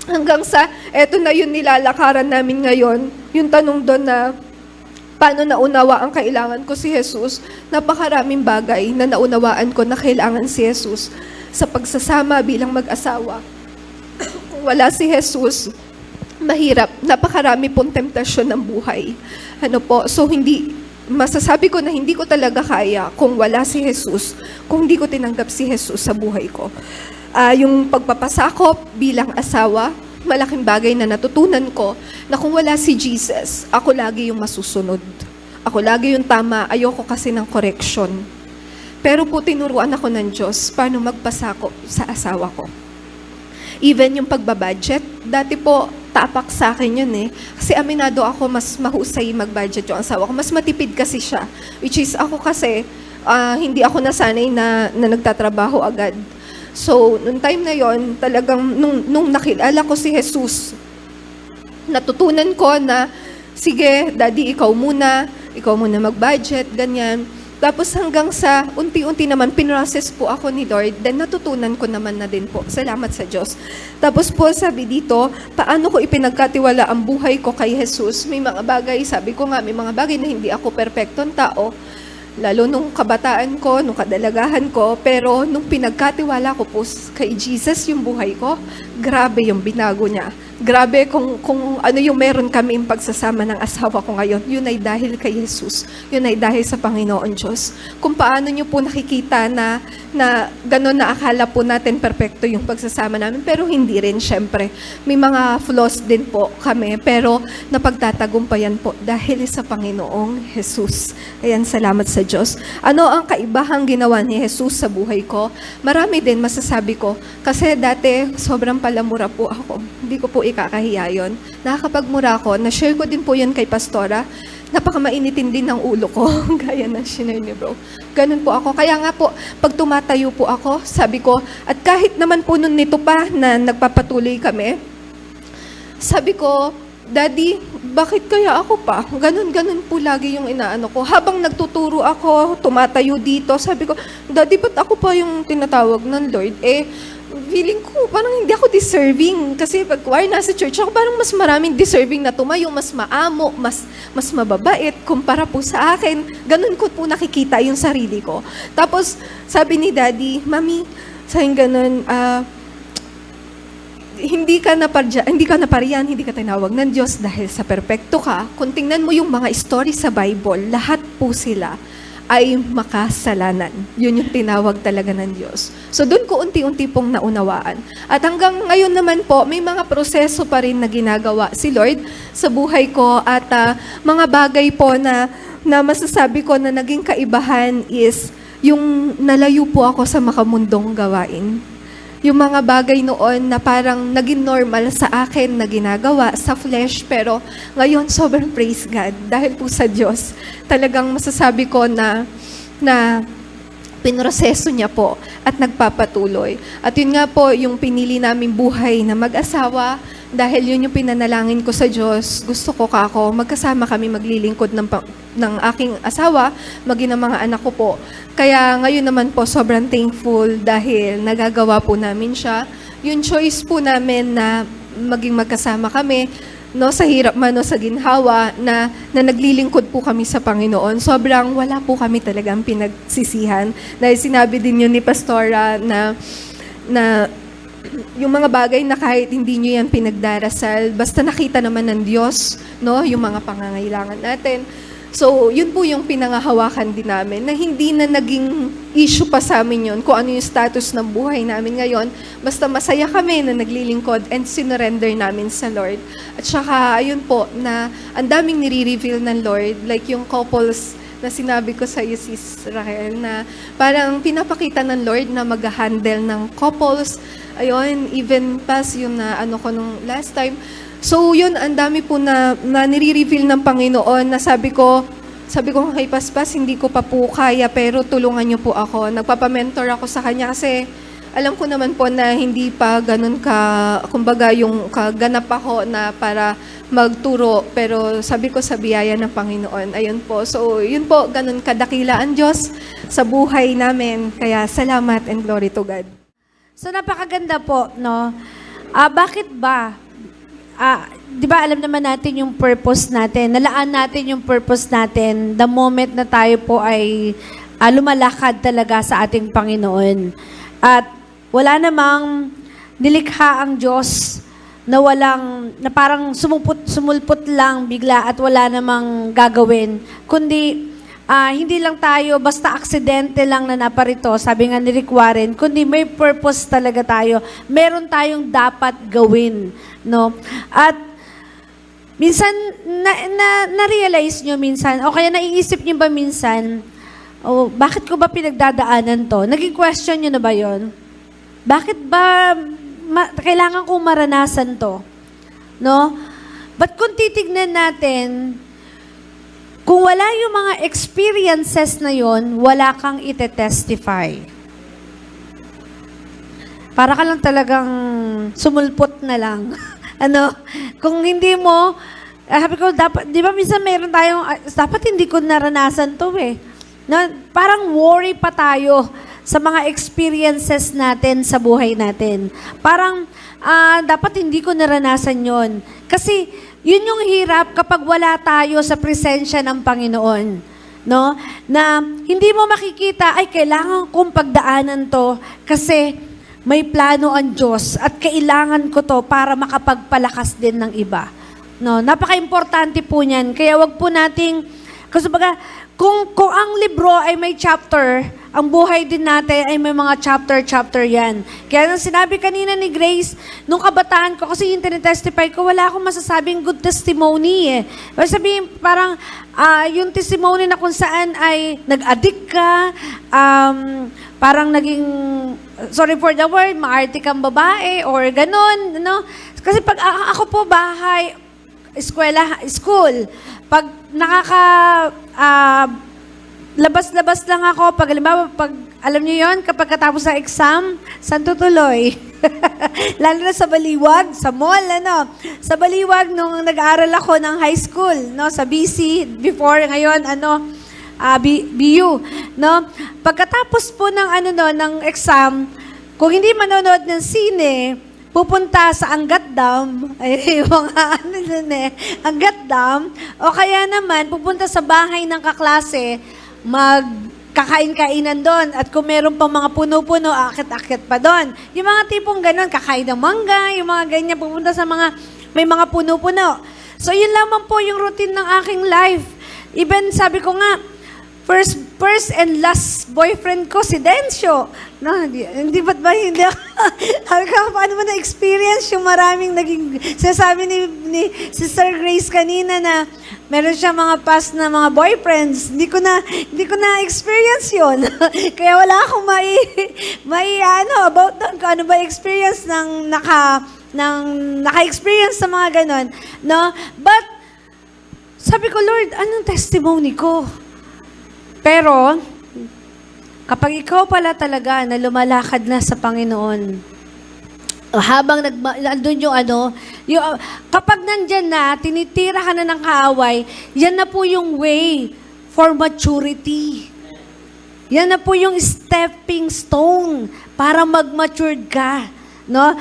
hanggang sa, eto na yung nilalakaran namin ngayon, yung tanong doon na, paano naunawa ang kailangan ko si Jesus? Napakaraming bagay na naunawaan ko na kailangan si Jesus sa pagsasama bilang mag-asawa. Kung wala si Jesus, mahirap. Napakarami pong temptasyon ng buhay. So masasabi ko na hindi ko talaga kaya kung wala si Jesus, kung hindi ko tinanggap si Jesus sa buhay ko. Yung pagpapasakop bilang asawa, malaking bagay na natutunan ko na kung wala si Jesus, ako lagi yung masusunod. Ako lagi yung tama, ayoko kasi ng correction. Pero po tinuruan ako ng Diyos paano magpasakop sa asawa ko. Even yung pagbabudget, dati po tapak sa akin yun eh. Kasi aminado ako, mas mahusay mag-budget yung asawa ko. Mas matipid kasi siya. Which is ako kasi, hindi ako nasanay na nagtatrabaho agad. So, nung time na yon, talagang nung nakilala ko si Jesus, natutunan ko na, sige, Daddy, ikaw muna mag-budget, ganyan. Tapos hanggang sa unti-unti naman, pinrocess po ako ni Lord, then natutunan ko naman na din po. Salamat sa Diyos. Tapos po sabi dito, paano ko ipinagkatiwala ang buhay ko kay Jesus? May mga bagay, sabi ko nga, may mga bagay na hindi ako perpektong tao, lalo nung kabataan ko, nung kadalagahan ko, pero nung pinagkatiwala ko po kay Jesus yung buhay ko, grabe yung binago niya. Grabe kung ano yung meron kami yung pagsasama ng asawa ko ngayon. Yun ay dahil kay Jesus. Yun ay dahil sa Panginoon Diyos. Kung paano nyo po nakikita na gano'n na akala po natin perfecto yung pagsasama namin, pero hindi rin, syempre. May mga flaws din po kami, pero napagtatagumpayan po dahil sa Panginoong Jesus. Ayan, salamat sa Diyos. Ano ang kaibahang ginawa ni Jesus sa buhay ko? Marami din masasabi ko. Kasi dati, sobrang palamura po ako. Hindi ko po ikakahiya yun. Nakakapagmura ako. Na-share ko din po yun kay Pastora. Napakamainitin din ng ulo ko. Gaya ng shinare ni bro. Ganun po ako. Kaya nga po, pag tumatayo po ako, sabi ko, at kahit naman po nun nito pa na nagpapatuloy kami, sabi ko, Daddy, bakit kaya ako pa? Ganun po lagi yung inaano ko. Habang nagtuturo ako, tumatayo dito, sabi ko, Daddy, ba't ako pa yung tinatawag ng Lord? Feeling ko, parang hindi ako deserving. Kasi pag nasa church ako, parang mas maraming deserving na tumayo, mas maamo, mas mababait, kumpara po sa akin. Ganun ko po nakikita yung sarili ko. Tapos, sabi ni Daddy, Mami, sa'yo ganun, hindi ka napariyan, hindi ka tinawag ng Diyos dahil sa perpekto ka. Kung tingnan mo yung mga story sa Bible, lahat po sila ay makasalanan. Yun yung tinawag talaga ng Diyos. So doon ko unti-unti pong naunawaan. At hanggang ngayon naman po, may mga proseso pa rin na ginagawa si Lord sa buhay ko at mga bagay po na masasabi ko na naging kaibahan is yung nalayo po ako sa makamundong gawain. Yung mga bagay noon na parang naging normal sa akin na ginagawa sa flesh, pero ngayon sobrang praise God. Dahil po sa Diyos, talagang masasabi ko na pinroseso niya po at nagpapatuloy. At yun nga po, yung pinili naming buhay na mag-asawa, dahil yun yung pinanalangin ko sa Diyos, gusto ko magkasama kami maglilingkod ng aking asawa, maging ng mga anak ko po. Kaya ngayon naman po, sobrang thankful dahil nagagawa po namin siya. Yung choice po namin na maging magkasama kami, no, sa hirap man o sa ginhawa, na naglilingkod po kami sa Panginoon. Sobrang wala po kami talagang pinagsisihan. Dahil sinabi din yun ni Pastora na yung mga bagay na kahit hindi nyo yan pinagdarasal, basta nakita naman ng Diyos, no, yung mga pangangailangan natin. So, yun po yung pinangahawakan din namin, na hindi na naging issue pa sa amin yun, kung ano yung status ng buhay namin ngayon. Basta masaya kami na naglilingkod and sinurrender namin sa Lord. At saka, ayun po, na ang daming nire-reveal ng Lord, like yung couples na sinabi ko sa iyo, Sis Raquel, na parang pinapakita ng Lord na mag-handle ng couples. Ayun, even past yung ano ko nung last time. So yun, ang dami po na nire-reveal ng Panginoon na sabi ko, sabi ko kay Paspas, hindi ko pa po kaya, pero tulungan niyo po ako. Nagpapamentor ako sa kanya kasi alam ko naman po na hindi pa ganun kumbaga yung kaganap ako na para magturo. Pero sabi ko sa biyaya ng Panginoon, ayun po. So, yun po, ganun kadakila ang Diyos sa buhay namin. Kaya salamat and glory to God. So napakaganda po, no? Bakit ba? Di ba alam naman natin yung purpose natin, nalaan natin yung purpose natin the moment na tayo po ay lumalakad talaga sa ating Panginoon. At wala namang nilikha ang Diyos na parang sumulpot lang bigla at wala namang gagawin. Kundi, hindi lang tayo basta aksidente lang na naparito, sabi nga ni Rick Warren, kundi may purpose talaga tayo. Meron tayong dapat gawin, no? At minsan, na-realize nyo minsan, o kaya naiisip nyo ba minsan, bakit ko ba pinagdadaanan to? Naging question nyo na ba yon? Bakit ba kailangan kong maranasan to? No? But kung titignan natin, kung wala yung mga experiences na yon, wala kang ite-testify. Para ka lang talagang sumulpot na lang. Kung hindi mo, sabi ko, dapat, di ba minsan meron tayong, dapat hindi ko naranasan to eh. Parang worry pa tayo sa mga experiences natin sa buhay natin. Parang, dapat hindi ko naranasan yon. Kasi, yun yung hirap kapag wala tayo sa presensya ng Panginoon. No? Na hindi mo makikita, ay kailangan kong pagdaanan to kasi may plano ang Diyos at kailangan ko to para makapagpalakas din ng iba. No? Napaka-importante po niyan. Kaya wag po nating, kasi baga, kung ang libro ay may chapter, ang buhay din natin ay may mga chapter yan. Kaya nang sinabi kanina ni Grace, nung kabataan ko, kasi yung tinitestify ko, wala akong masasabing good testimony eh. Sabihin, parang yung testimony na kung saan ay nag-addict ka, parang naging, sorry for the word, maarte kang babae, or ganun, no? Kasi pag ako po bahay, school, pag labas-labas lang ako, pag alam niyo yon, kapag katapos ng exam, saan tutuloy? Lalo na sa Baliwag, sa mall, Sa Baliwag, nung nag-aaral ako ng high school, sa BC, before, ngayon, BU, Pagkatapos po ng, ng exam, kung hindi manonood ng sine, pupunta sa Angat Dam, Angat Dam, o kaya naman, pupunta sa bahay ng kaklase, magkakain-kainan doon. At kung meron pang mga puno-puno, akit-akit pa doon. Yung mga tipong ganun, kakain ng mangga, yung mga ganyan, pupunta sa may mga puno-puno. So, yun lamang po yung routine ng aking life. Even, sabi ko nga, first and last boyfriend ko, si Dencio. No, hindi ba't ba hindi ako? Sabi ko, paano mo na-experience yung maraming naging, sinasabi ni Sister Grace kanina na meron siya mga past na mga boyfriends. Hindi ko na experience yun. Kaya wala akong about doon, kung ano ba experience ng naka-experience sa mga ganon. No? But, sabi ko, Lord, anong testimony ko? Pero, kapag ikaw pala talaga na lumalakad na sa Panginoon, habang nandun kapag nandyan na, tinitira ka na ng kaaway, yan na po yung way for maturity. Yan na po yung stepping stone para mag-matured ka. No?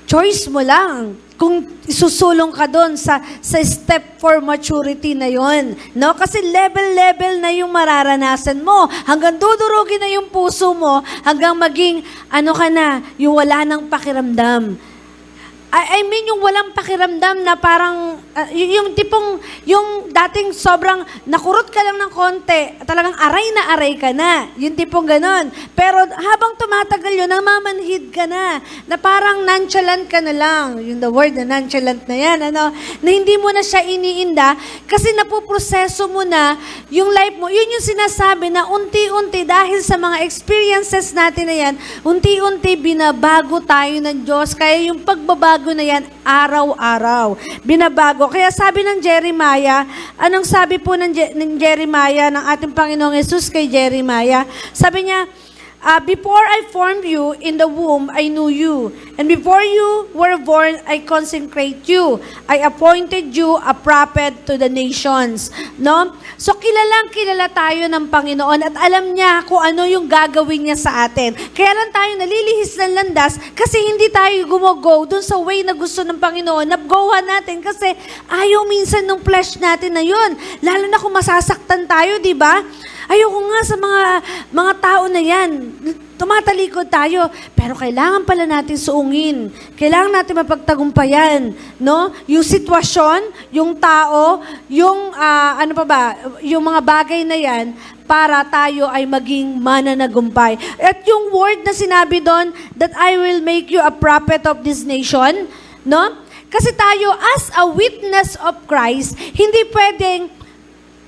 Choice mo lang kung isusulong ka doon sa step for maturity na yon, no? Kasi level na yung mararanasan mo. Hanggang dudurugin na yung puso mo, hanggang maging, yung wala nang pakiramdam. I mean, yung walang pakiramdam na parang, yung tipong, yung dating sobrang nakurot ka lang ng konti, talagang aray ka na. Yung tipong ganon. Pero habang tumatagal yun, namamanhid ka na parang nonchalant ka na lang. Yung the word na nonchalant na yan, na hindi mo na siya iniinda kasi napuproseso mo na yung life mo. Yun yung sinasabi na unti-unti, dahil sa mga experiences natin na yan, unti-unti binabago tayo ng Diyos. Kaya yung pagbabago binabago na yan araw-araw. Binabago. Kaya sabi ng Jeremiah, anong sabi po ng Jeremiah, ng ating Panginoong Yesus kay Jeremiah? Sabi niya, before I formed you in the womb, I knew you. And before you were born, I consecrate you. I appointed you a prophet to the nations. No? So, kilala tayo ng Panginoon at alam niya kung ano yung gagawin niya sa atin. Kaya lang tayo nalilihis ng landas kasi hindi tayo gumogo dun sa way na gusto ng Panginoon. Nabgohan natin kasi ayaw minsan ng flesh natin na yun. Lalo na kung masasaktan tayo, di ba? Ayoko nga sa mga tao na yan. Tumatalikod tayo. Pero kailangan pala natin suungin. Kailangan natin mapagtagumpayan. No? Yung sitwasyon, yung tao, yung yung mga bagay na yan, para tayo ay maging mananagumpay. At yung word na sinabi doon, that I will make you a prophet of this nation, no? Kasi tayo, as a witness of Christ, hindi pwedeng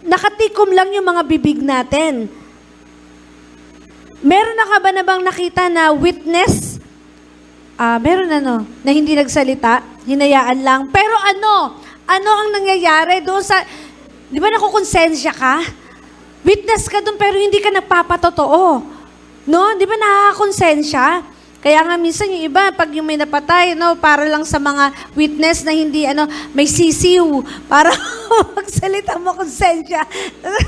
nakatikom lang yung mga bibig natin. Meron na ka ba na bang nakita na witness? Meron na hindi nagsalita, hinayaan lang. Pero ano ang nangyayari doon sa, di ba nakukonsensya ka? Witness ka doon pero hindi ka nagpapatotoo. No? Di ba nakakonsensya? Kaya nga minsan yung iba, pag yung may napatay, no, para lang sa mga witness na hindi, may sisiw, para magsalita mo konsensya.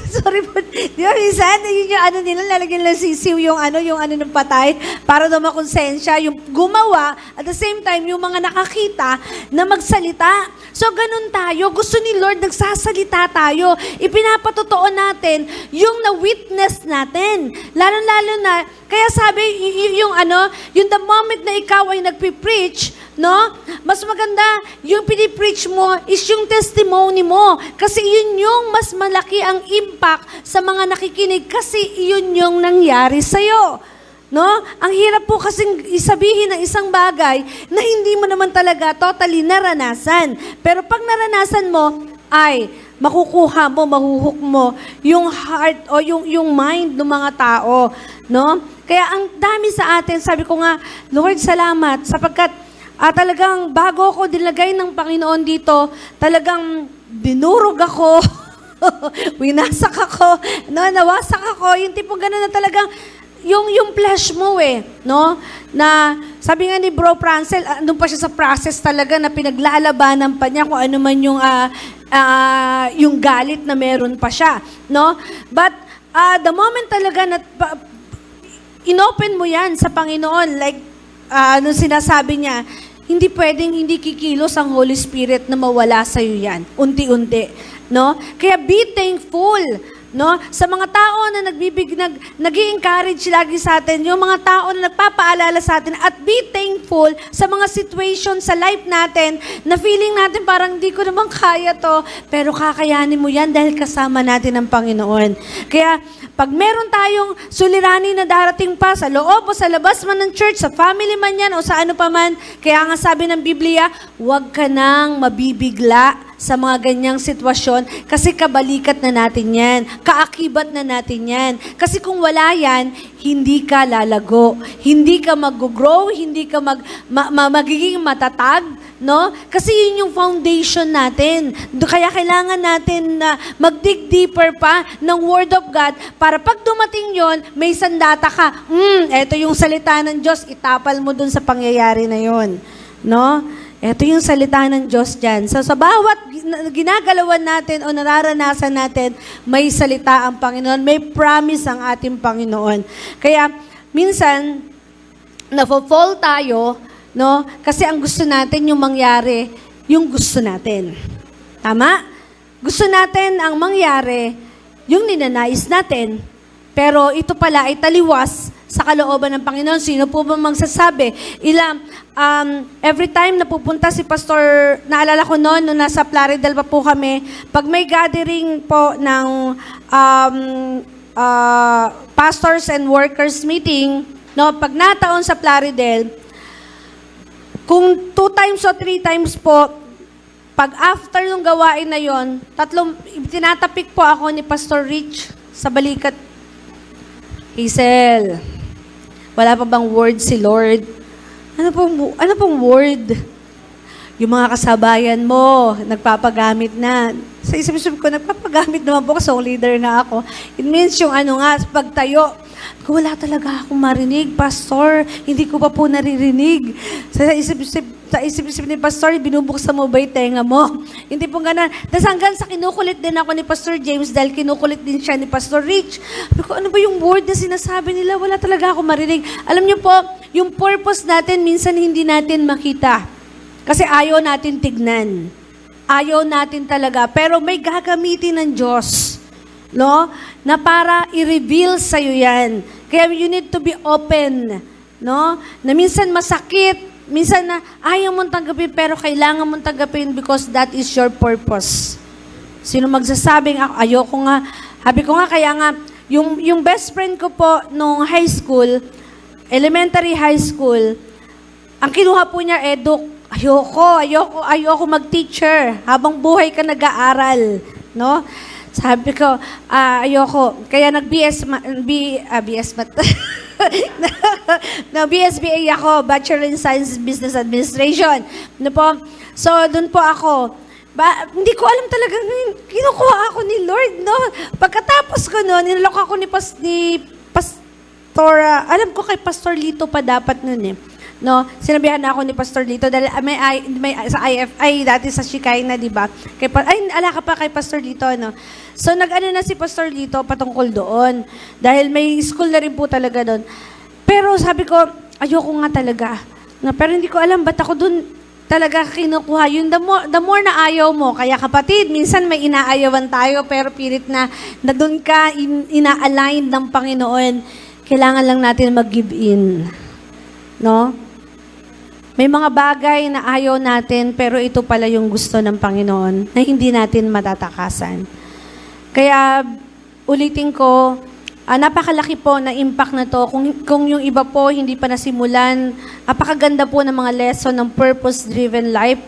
Sorry po. Di ba minsan, yun yung nila, lalagyan lang sisiw yung ng patay, para daw makonsensya, yung gumawa, at the same time, yung mga nakakita na magsalita. So, ganun tayo. Gusto ni Lord, nagsasalita tayo. Ipinapatotoo natin yung na-witness natin. Lalo-lalo na, kaya sabi, yung the moment na ikaw ay nagpipreach, no? Mas maganda, yung pinipreach mo is yung testimony mo. Kasi yun yung mas malaki ang impact sa mga nakikinig kasi yun yung nangyari sa'yo. No? Ang hirap po kasing isabihin ng isang bagay na hindi mo naman talaga totally naranasan. Pero pag naranasan mo, ay makukuha mo, mahuhook mo yung heart o yung mind ng mga tao. No? Kaya ang dami sa atin, sabi ko nga, Lord, salamat, sapagkat talagang bago ako dilagay ng Panginoon dito, talagang dinurog ako, winasak ako, nawasak ako, yung tipong gano'n na talagang, yung flesh mo no? Na, sabi nga ni Bro Francel, andun pa siya sa process talaga na pinaglalabanan pa niya kung ano man yung galit na meron pa siya, no? But, the moment talaga na, inopen mo yan sa Panginoon, like, nung sinasabi niya, hindi pwedeng hindi kikilos ang Holy Spirit na mawala sa'yo yan. Unti-unti. No? Kaya be thankful. No? Sa mga tao na nag-i-encourage lagi sa atin, yung mga tao na nagpapaalala sa atin, at be thankful sa mga situation sa life natin na feeling natin parang hindi ko naman kaya to, pero kakayanin mo yan dahil kasama natin ang Panginoon. Kaya, pag meron tayong suliranin na darating pa sa loob o sa labas man ng church, sa family man yan o sa ano pa man, kaya nga sabi ng Biblia, huwag ka nang mabibigla sa mga ganyang sitwasyon kasi kabalikat na natin yan. Kaakibat na natin yan. Kasi kung wala yan, hindi ka lalago. Hindi ka mag-grow, hindi ka magiging matatag, no? Kasi yun yung foundation natin. Kaya kailangan natin na mag-dig deeper pa ng Word of God para pag dumating yon, may sandata ka. Eto yung salita ng Diyos, itapal mo dun sa pangyayari na yon, no? Ito yung salita ng Diyos dyan. So, sa bawat ginagalawan natin o nararanasan natin, may salita ang Panginoon, may promise ang ating Panginoon. Kaya, minsan, nafo-fall tayo, no? Kasi ang gusto natin yung mangyari, yung gusto natin. Tama? Gusto natin ang mangyari, yung ninanais natin. Pero ito pala ay taliwas sa kalooban ng Panginoon. Sino po ba magsasabi? Every time na pupunta si Pastor, naalala ko noon, nung nasa Plaridel pa po kami, pag may gathering po ng pastors and workers meeting, no, pag nataon sa Plaridel, kung 2 times o 3 times po, pag after ng gawain na yon, tinatapik po ako ni Pastor Rich sa balikat. Hazel, wala pa bang word si Lord? Ano pong word? Yung mga kasabayan mo, nagpapagamit na. Sa isip-isip ko, nagpapagamit naman po kasi leader nga ako. It means yung pagtayo. Wala talaga akong marinig, Pastor. Hindi ko pa po naririnig. Sa isip-isip ni Pastor, binubuksan mo ba yung tenga mo? Hindi po ganun. Tapos hanggang sa kinukulit din ako ni Pastor James dahil kinukulit din siya ni Pastor Rich. Sabi ko, ano ba yung word na sinasabi nila? Wala talaga akong marinig. Alam niyo po, yung purpose natin, minsan hindi natin makita. Kasi ayaw natin tignan. Ayaw natin talaga. Pero may gagamitin ng Diyos. No? Na para i-reveal sa'yo yan. Kaya you need to be open. No? Na minsan masakit. Minsan na ayaw mong tanggapin pero kailangan mong tanggapin because that is your purpose. Sino magsasabing, ayoko nga. Sabi ko nga, kaya nga, yung best friend ko po nung high school, elementary high school, ang kinuha po niya, ayoko mag-teacher habang buhay ka nag-aaral, no? Sabi ko, ayoko. Kaya nag-BS BSBA ako, Bachelor in Science Business Administration. No po? So, doon po ako. Hindi ko alam talaga, kinukuha ako ni Lord, no? Pagkatapos ko noon, nilolok ako ni Pastor, alam ko kay Pastor Lito pa dapat noon eh. No, sinabihan na ako ni Pastor Lito dahil may sa IFI dati sa Shikaina, di ba? Ala ka pa kay Pastor Lito, no. So nag-ano na si Pastor Lito patungkol doon dahil may school na rin po talaga doon. Pero sabi ko, ayoko nga talaga. No, pero hindi ko alam ba't ako doon talaga kinukuha. Yung the more na ayaw mo. Kaya kapatid, minsan may inaayawan tayo pero pilit na doon ka ina-align ng Panginoon. Kailangan lang natin mag-give in. No? May mga bagay na ayaw natin, pero ito pala yung gusto ng Panginoon na hindi natin matatakasan. Kaya, ulitin ko, napakalaki po na impact na to. Kung yung iba po hindi pa nasimulan, napakaganda po ng mga lesson ng purpose-driven life.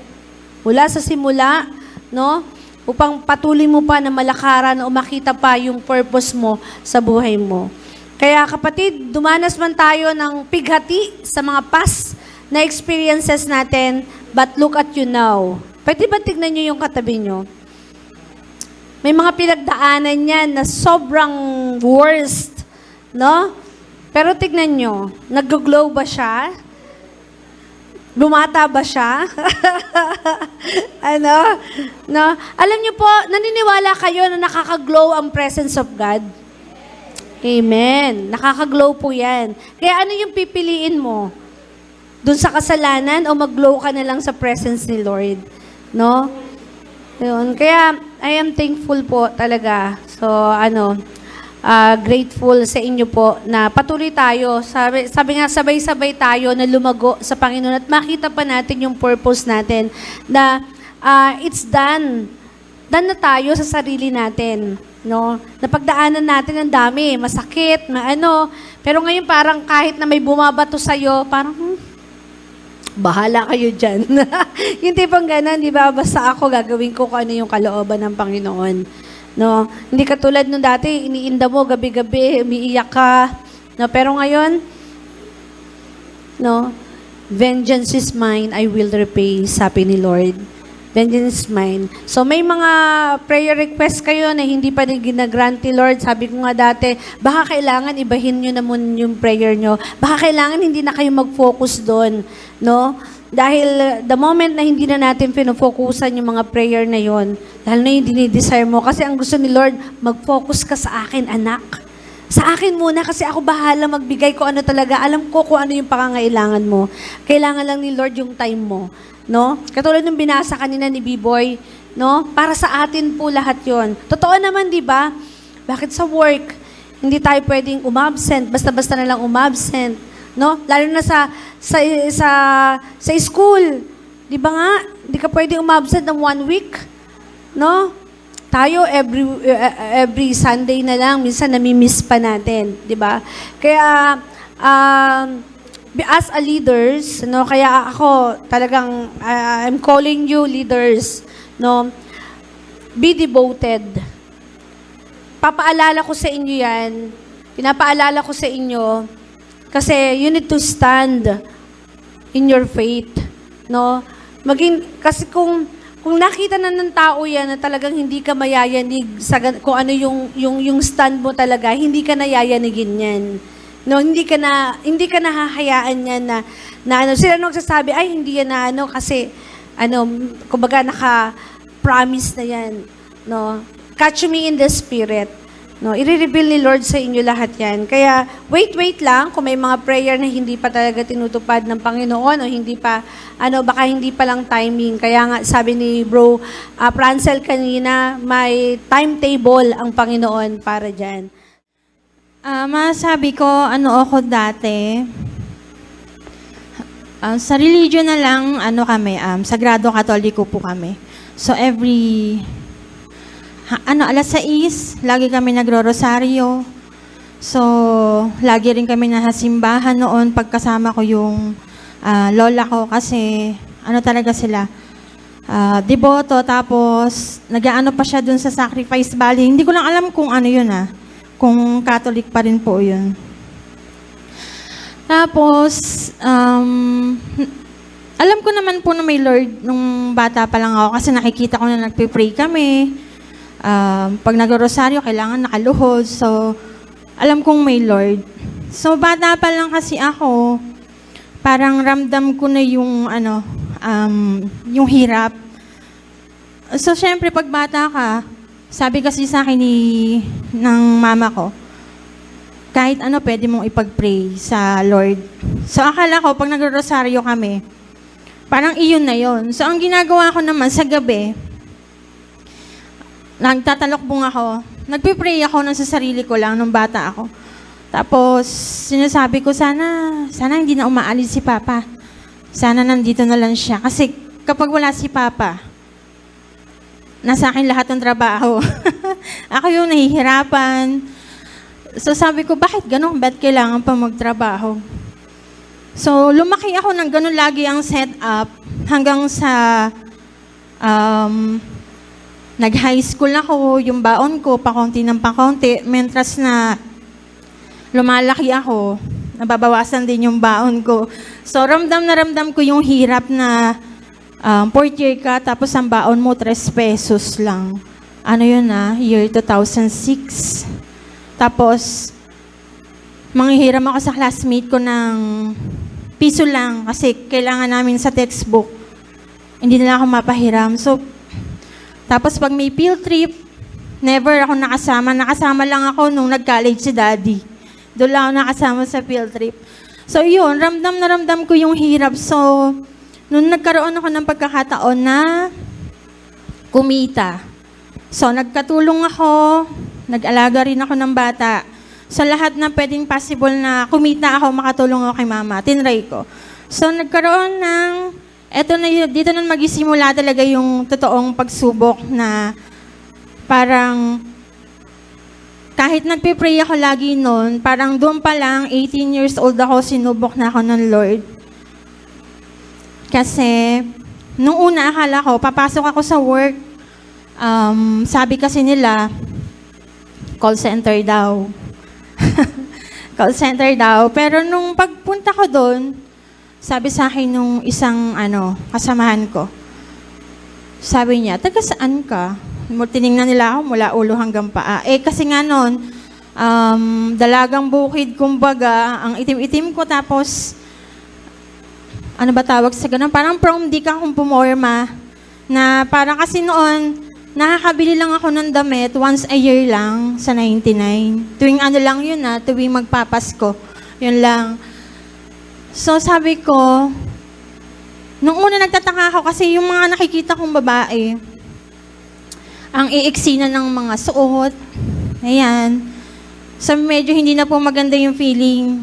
Mula sa simula, no? Upang patuloy mo pa na malakaran o makita pa yung purpose mo sa buhay mo. Kaya kapatid, dumanas man tayo ng pighati sa mga past na experiences natin, but look at you now. Pwede ba tignan nyo yung katabi nyo? May mga pinagdaanan yan na sobrang worst, no? Pero tignan nyo, nag-glow ba siya? Bumata ba siya? No? Alam nyo po, naniniwala kayo na nakaka-glow ang presence of God? Amen. Nakaka-glow po yan. Kaya ano yung pipiliin mo? Doon sa kasalanan o mag-glow ka na lang sa presence ni Lord? No? Yun. Kaya, I am thankful po talaga. So, grateful sa inyo po na patuloy tayo. Sabi nga, sabay-sabay tayo na lumago sa Panginoon at makita pa natin yung purpose natin na it's done. Done na tayo sa sarili natin. No? Napagdaanan natin ang dami, masakit, pero ngayon parang kahit na may bumabato sa'yo, parang, bahala kayo dyan. Yung tipong ganun, di ba? Basta ako, gagawin ko kung ano yung kalooban ng Panginoon. No? Hindi katulad nung dati, iniinda mo gabi-gabi, umiiyak ka. No? Pero ngayon, no? Vengeance is mine, I will repay, sabi ni Lord. Vengeance is mine. So may mga prayer request kayo na hindi pa din ginagrant ni Lord. Sabi ko nga dati, baka kailangan ibahin nyo naman yung prayer nyo. Baka kailangan hindi na kayo mag-focus doon. No? Dahil the moment na hindi na natin pinofocusan yung mga prayer na yon, dahil na yung dinidesire mo. Kasi ang gusto ni Lord, mag-focus ka sa akin, anak. Sa akin muna kasi ako bahala magbigay ko ano talaga. Alam ko kung ano yung pangangailangan mo. Kailangan lang ni Lord yung time mo. No? Katulad ng binasa kanina ni B-Boy, no? Para sa atin po lahat 'yon. Totoo naman, 'di ba? Bakit sa work hindi tayo pwedeng umabsent, basta-basta na lang umabsent, no? Lalo na sa school. 'Di ba nga? Hindi ka pwedeng umabsent ng 1 week, no? Tayo every Sunday na lang, minsan nami-miss pa natin, 'di ba? Kaya as a leaders, no, kaya ako talagang I'm calling you leaders, no, be devoted. Papaalala ko sa inyo yan, pinapaalala ko sa inyo, kasi you need to stand in your faith, no, Kasi kung nakita na ng tao yan na talagang hindi ka mayayanig sa kung ano yung stand mo talaga, hindi ka nayayanigin yan. No, hindi ka na hahayaan yan na ano, sila nagsasabi, ay hindi yan na ano kasi kumbaga naka-promise na yan. No, catch me in the spirit. No, i-reveal ni Lord sa inyo lahat yan. Kaya, wait lang, kung may mga prayer na hindi pa talaga tinutupad ng Panginoon o hindi pa, baka hindi pa lang timing. Kaya nga, sabi ni Bro Prancel kanina, may timetable ang Panginoon para dyan. Masabi ko, ako dati, sa religion na lang, kami, Sagrado Katoliko po kami. So, alas 6, lagi kami nagro-rosaryo. So, lagi rin kami nasa simbahan noon pagkasama ko yung lola ko kasi talaga sila, deboto. Tapos, nag-aano pa siya dun sa Sacrifice Valley. Hindi ko lang alam kung ano yun kung Catholic pa rin po yun. Tapos, alam ko naman po na may Lord nung bata pa lang ako kasi nakikita ko na nagpe-pray kami. Pag nag-rosaryo, kailangan nakaluhod. So, alam kong may Lord. So, bata pa lang kasi ako, parang ramdam ko na yung yung hirap. So, syempre, pag bata ka, sabi kasi sa akin ng mama ko, kahit pwede mong ipag-pray sa Lord. So, akala ko, pag nag-rosaryo kami, parang iyon na yon. So, ang ginagawa ko naman sa gabi, nagtatalokbong ako. Nagpe-pray ako sa sarili ko lang nung bata ako. Tapos, sinasabi ko, sana hindi na umaalis si Papa. Sana nandito na lang siya. Kasi kapag wala si Papa, nasa akin lahat ng trabaho. Ako yung nahihirapan. So sabi ko, bakit ganun? Ba't kailangan pa magtrabaho? So, lumaki ako ng ganun lagi ang setup hanggang sa nag-high school ako, yung baon ko, pakonti ng pakonti. Mentras na lumalaki ako, nababawasan din yung baon ko. So, ramdam na ramdam ko yung hirap na fourth year ka, tapos ang baon mo, 3 pesos lang. Year 2006. Tapos, manghihiram ako sa classmate ko ng piso lang kasi kailangan namin sa textbook. Hindi nila ako mapahiram. So, tapos pag may field trip, never ako nakasama. Nakasama lang ako nung nag-college si Daddy. Doon lang ako nakasama sa field trip. So yun, ramdam na ramdam ko yung hirap. So, nung nagkaroon ako ng pagkakataon na kumita. So, nagkatulong ako, nag-alaga rin ako ng bata. Sa lahat na pwedeng possible na kumita ako, makatulong ako kay Mama. Tinry ko. So, nagkaroon ng dito na magisimula talaga yung totoong pagsubok na parang kahit nagpe-pray ako lagi noon, parang doon pa lang, 18 years old ako, sinubok na ako ng Lord. Kasi, nung una akala ko, papasok ako sa work, sabi kasi nila, call center daw. Call center daw. Pero nung pagpunta ko doon, sabi sa akin nung isang kasamahan ko, sabi niya, taga saan ka? Tinignan nila ako mula ulo hanggang paa. Kasi nga noon, dalagang bukid, kumbaga, ang itim-itim ko, tapos, ano ba tawag sa ganun? Parang prom di ka kung pumorma, na parang kasi noon, nakakabili lang ako ng damit once a year lang sa 99. Tuwing lang yun tuwing magpapasko. Yun lang. So, sabi ko, nung una nagtataka ako kasi yung mga nakikita kong babae, ang iiksi na ng mga suot, ayan. So, medyo hindi na po maganda yung feeling.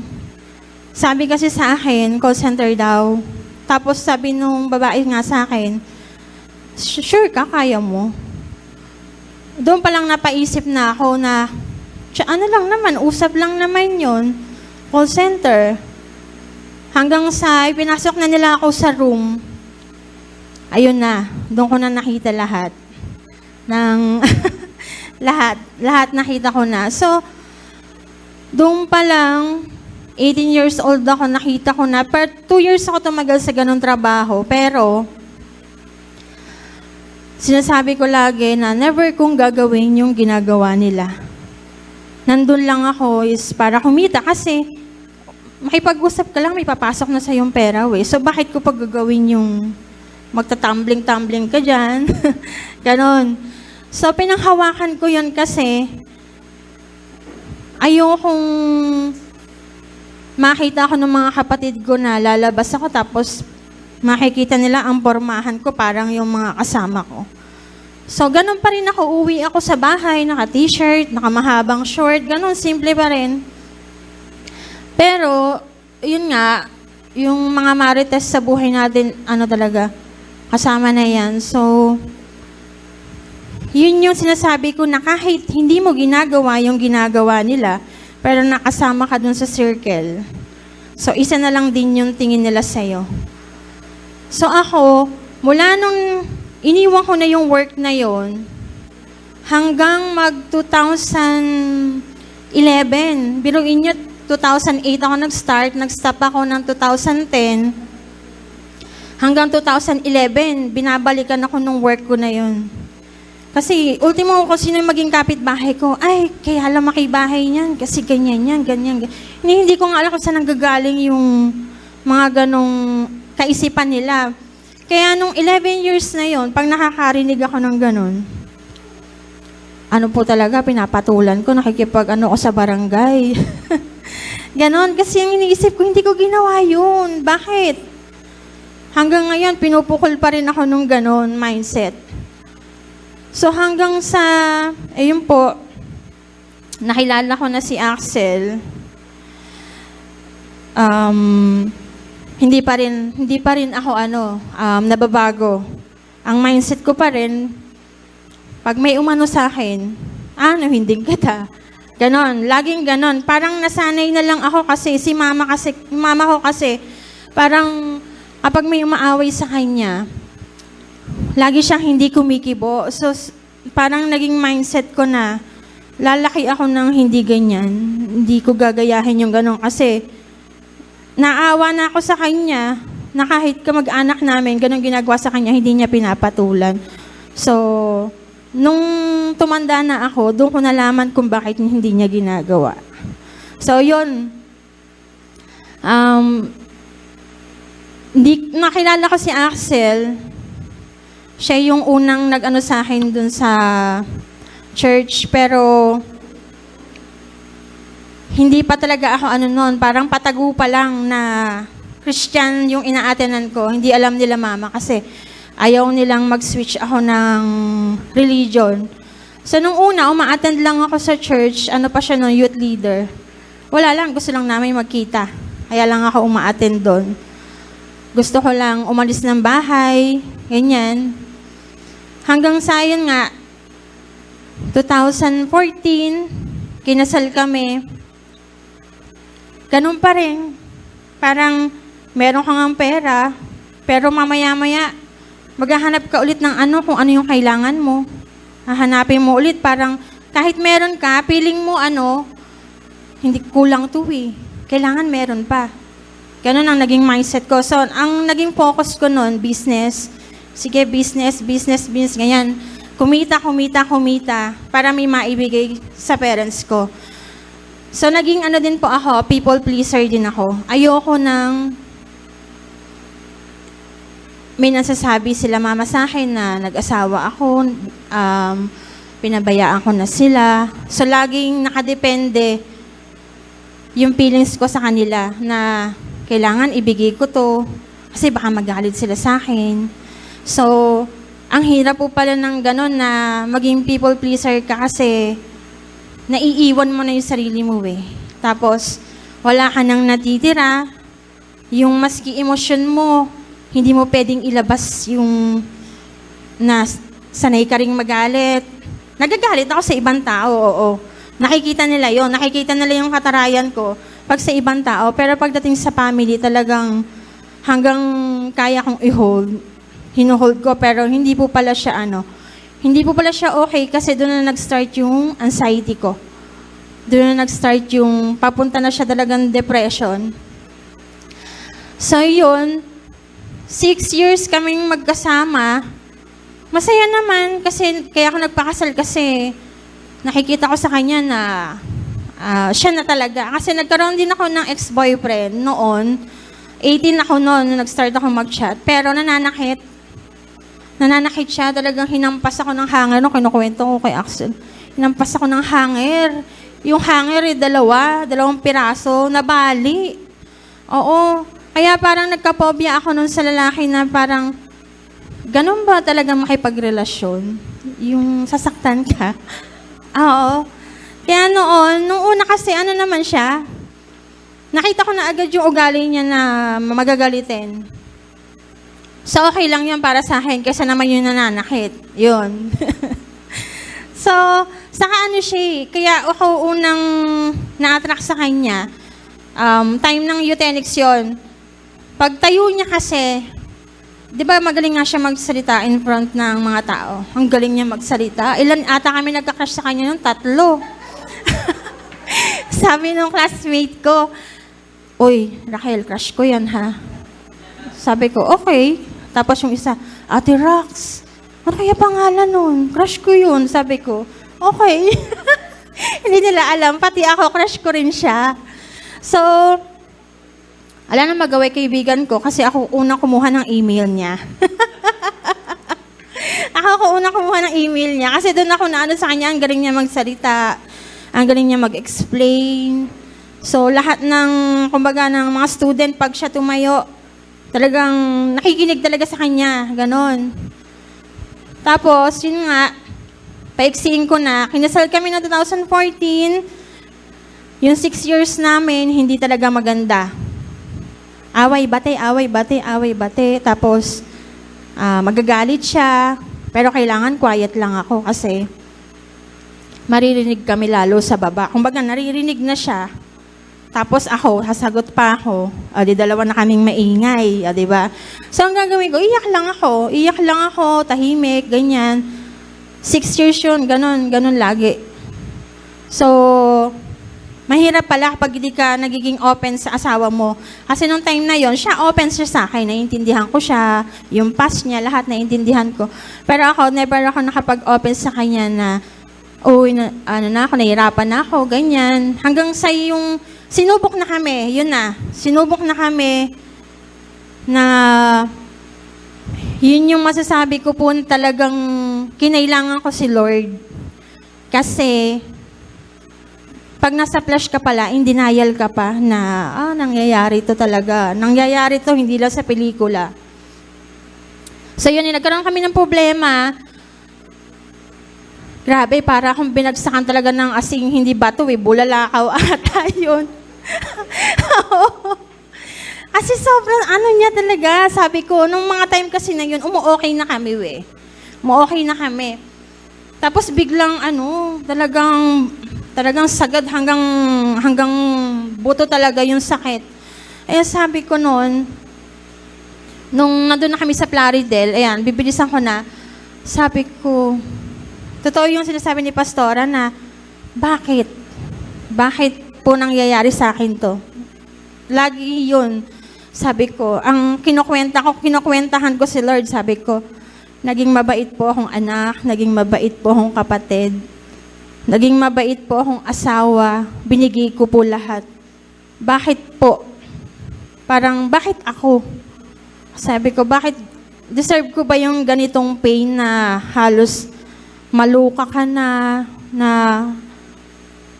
Sabi kasi sa akin, call center daw. Tapos sabi nung babae nga sa akin, sure ka, kaya mo? Doon pa lang napaisip na ako na, lang naman, usap lang naman yun, call center. Hanggang sa ipinasok na nila ako sa room, ayun na, doon ko na nakita lahat. Lahat nakita ko na. So, doon pa lang, 18 years old ako, nakita ko na. Per 2 years ako tumagal sa ganong trabaho. Pero, sinasabi ko lagi na never kong gagawin yung ginagawa nila. Nandun lang ako is para kumita kasi makipag-usap ka lang, may papasok na sa yung pera, we. So, bakit ko pag gagawin yung magtatumbling-tumbling ka dyan? Ganon. So, pinanghawakan ko yun kasi ayokong makita ko ng mga kapatid ko na lalabas ako tapos makikita nila ang pormahan ko parang yung mga kasama ko. So, ganun pa rin ako. Uwi ako sa bahay, naka-t-shirt, naka-mahabang short, ganun, simple pa rin. Pero, yun nga, yung mga marites sa buhay natin, ano talaga, kasama na yan. So, yun yung sinasabi ko na kahit hindi mo ginagawa yung ginagawa nila, pero nakasama ka dun sa circle. So, isa na lang din yung tingin nila sa'yo. So, ako, mula nung iniwan ko na yung work na yon hanggang mag-2011, biruin nyo, 2008 ako nag-stop ako ng 2010, hanggang 2011, binabalikan ako ng work ko na yon. Kasi, ultimo ko sino yung maging kapitbahay ko, ay, kaya lamaki bahay niyan, kasi ganyan yan, ganyan. Hindi ko nga alam kung saan nanggagaling yung mga ganong kaisipan nila. Kaya nung 11 years na yon, pag nakakarinig ako ng ganon, ano po talaga, pinapatulan ko, nakikipag-ano ko sa barangay. Ganon, kasi yung iniisip ko, hindi ko ginawa yun. Bakit? Hanggang ngayon, pinupukol pa rin ako nung ganon mindset. So hanggang sa, ayun po, nakilala ko na si Axel. Hindi pa rin ako nababago. Ang mindset ko pa rin, pag may umano sa akin, hindi kita. Ganon, laging ganon. Parang nasanay na lang ako kasi mama ko kasi, parang kapag may umaaway sa kanya, lagi siyang hindi kumikibo. So, parang naging mindset ko na, lalaki ako ng hindi ganyan. Hindi ko gagayahin yung ganon kasi, naawa na ako sa kanya na kahit kamag-anak namin, ganun ginagawa sa kanya, hindi niya pinapatulan. So, nung tumanda na ako, doon ko nalaman kung bakit hindi niya ginagawa. So, yun. Nakilala ko si Axel. Siya yung unang nag-ano sa akin dun sa church, pero hindi pa talaga ako noon, parang patago pa lang na Christian yung inaatenan ko. Hindi alam nila mama kasi ayaw nilang mag-switch ako ng religion. So nung una, uma-attend lang ako sa church, pa siya no, youth leader. Wala lang, gusto lang namin magkita. Kaya lang ako uma-attend doon. Gusto ko lang umalis ng bahay, ganyan. Hanggang sa yun nga, 2014, kinasal kami. Ganun pa rin. Parang meron kang ang pera, pero mamaya-maya, maghahanap ka ulit ng kung ano yung kailangan mo. Hahanapin mo ulit, parang kahit meron ka, feeling mo hindi kulang to eh. Kailangan meron pa. Ganun ang naging mindset ko. So, ang naging focus ko noon, business. Sige, business, ganyan. Kumita, para may maibigay sa parents ko. So, naging din po ako, people pleaser din ako. Ayoko nang may nasasabi sila mama sa akin na nag-asawa ako, pinabayaan ko na sila. So, laging nakadepende yung feelings ko sa kanila na kailangan ibigay ko to kasi baka magalit sila sa akin. So, ang hirap po pala ng gano'n na maging people pleaser ka kasi naiiwan mo na yung sarili mo eh. Tapos, wala ka nang natitira. Yung maski emosyon mo, hindi mo pwedeng ilabas yung na sanay ka ring magalit. Nagagalit ako sa ibang tao, oo. Nakikita nila yon, nakikita nila yung katarayan ko pag sa ibang tao. Pero pagdating sa family, talagang hanggang kaya kong i-hold, hinuhold ko. Pero hindi po pala siya hindi po pala siya okay kasi doon na nag-start yung anxiety ko. Doon na nag-start yung papunta na siya talagang depression. So yun, 6 years kaming magkasama. Masaya naman kasi kaya ako nagpakasal kasi nakikita ko sa kanya na siya na talaga. Kasi nagkaroon din ako ng ex-boyfriend noon. 18 ako noon nung nag-start ako mag-chat. Pero nananakit. Nananakit siya. Talagang hinampas ako ng hanger. No, kinukwento ko kay Axel. Hinampas ako ng hanger. Yung hanger, dalawang piraso, nabali. Oo. Kaya parang nagka-phobia ako noon sa lalaki na parang, ganun ba talaga makipagrelasyon? Yung sasaktan ka? Oo. Kaya nung una kasi, ano naman siya, nakita ko na agad yung ugali niya na magagalitin. So, okay lang yun para sa akin kaysa naman yung nananakit. Yun. So, saka ano siya, kaya ako unang na-attract sa kanya, time ng eugenics yun. Pagtayo niya kasi, di ba magaling nga siya magsalita in front ng mga tao? Ang galing niya magsalita. Ilan ata kami nagka-crush sa kanya ng 3. Sabi nung classmate ko, "Uy, Raquel, crush ko yan ha." Sabi ko, okay. Tapos yung isa, "Ate Rax, ano kaya pangalan nun? Crush ko yun." Sabi ko, okay. Hindi nila alam, pati ako, crush ko rin siya. So, ala na magaway kaibigan ko kasi ako unang kumuha ng email niya. Ako unang kumuha ng email niya kasi doon ako naano sa kanya, ang galing niya magsalita, ang galing niya mag-explain. So, lahat ng, kumbaga, ng mga student, pag siya tumayo, talagang nakikinig talaga sa kanya, ganon. Tapos, yun nga, paiksiin ko na, kinasal kami noong 2014, yung 6 years namin, hindi talaga maganda. Away, bate. Tapos, magagalit siya. Pero kailangan quiet lang ako kasi maririnig kami lalo sa baba. Kumbaga, naririnig na siya. Tapos ako, sasagot pa ako. Di dalawa na kaming maingay. Di ba? So, ang gagawin ko, iyak lang ako, tahimik, ganyan. 6 years yun, ganun lagi. So, mahirap pala kapag hindi ka nagiging open sa asawa mo. Kasi nung time na yon, siya open siya sa akin. Naiintindihan ko siya. Yung past niya, lahat naiintindihan ko. Pero ako, never ako nakapag-open sa kanya na, nahihirapan na ako, ganyan. Hanggang sa yung, sinubok na kami na, yun yung masasabi ko po na talagang kinailangan ko si Lord. Kasi, pag nasa flesh ka pala, in denial ka pa na, nangyayari to talaga. Nangyayari to, hindi lang sa pelikula. So yun, nagkaroon kami ng problema. Grabe, para akong binagsakan talaga ng asing hindi bato bulalakaw ata yun. Kasi sobrang niya talaga. Sabi ko, nung mga time kasi na yun, umu-okay na kami Tapos biglang talagang sagad hanggang buto talaga yung sakit. Sabi ko noon, nung nandun na kami sa Plaridel, bibilisan ko na, sabi ko, totoo yung sinasabi ni Pastora na, bakit? Bakit po nangyayari sa akin to? Lagi yun. Sabi ko, ang kinukwentahan ko si Lord, sabi ko, naging mabait po akong anak, naging mabait po akong kapatid, naging mabait po akong asawa, binigay ko po lahat. Bakit po? Parang, bakit ako? Sabi ko, bakit deserve ko ba yung ganitong pain na halos maluka ka na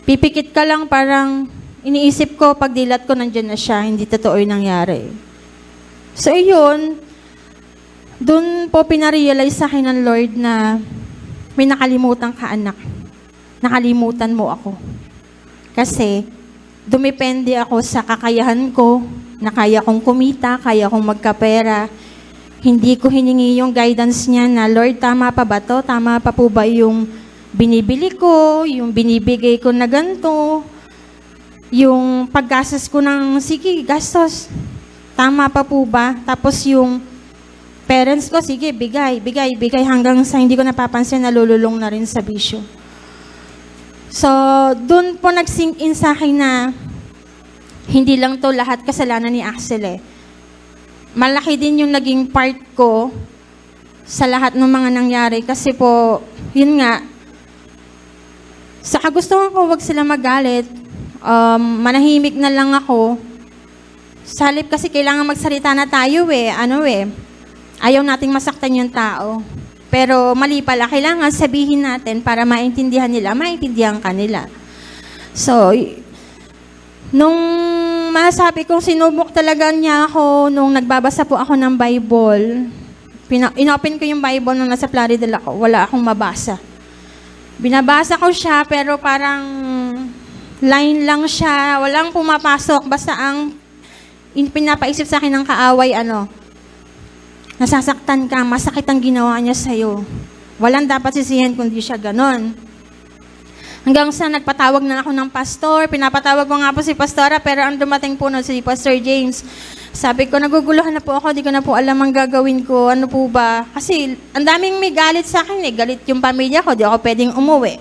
pipikit ka lang, parang iniisip ko, pag dilat ko, nandyan na siya, hindi totoo yung nangyari. So, yun, doon po pinarealize sa akin ng Lord na may nakalimutan ka, anak. Nakalimutan mo ako. Kasi, dumepende ako sa kakayahan ko, na kaya kong kumita, kaya kong magkapera. Hindi ko hiningi yung guidance niya na, Lord, tama pa ba to? Tama pa po ba yung binibili ko, yung binibigay ko na ganito, yung paggastos ko ng, sige, gastos. Tama pa po ba? Tapos yung parents ko, sige, bigay hanggang sa hindi ko napapansin na lululong na rin sa bisyo. So, doon po nag-sink in sa akin na hindi lang to lahat kasalanan ni Axel. Malaki din yung naging part ko sa lahat ng mga nangyari. Kasi po, yun nga, sa kagustuhan ko, wag sila magalit. Manahimik na lang ako. Sa halip kasi kailangan magsalita na tayo ayaw nating masaktan yung tao. Pero mali pala, kailangan sabihin natin para maintindihan nila, maintindihan kanila. So, nung masasabi kong sinubok talaga niya ako, nung nagbabasa po ako ng Bible, inopen ko yung Bible nung nasa Plaridel ako, wala akong mabasa. Binabasa ko siya, pero parang line lang siya, walang pumapasok, basta ang pinapaisip sa akin ng kaaway, nasasaktan ka, masakit ang ginawa niya sa'yo. Walang dapat sisihin kundi siya ganon. Hanggang sa nagpatawag na ako ng pastor, pinapatawag ko nga po si pastora, pero ang dumating po nun si Pastor James. Sabi ko, naguguluhan na po ako, di ko na po alam ang gagawin ko, ano po ba? Kasi ang daming may galit sa akin galit yung pamilya ko, di ako pwedeng umuwi.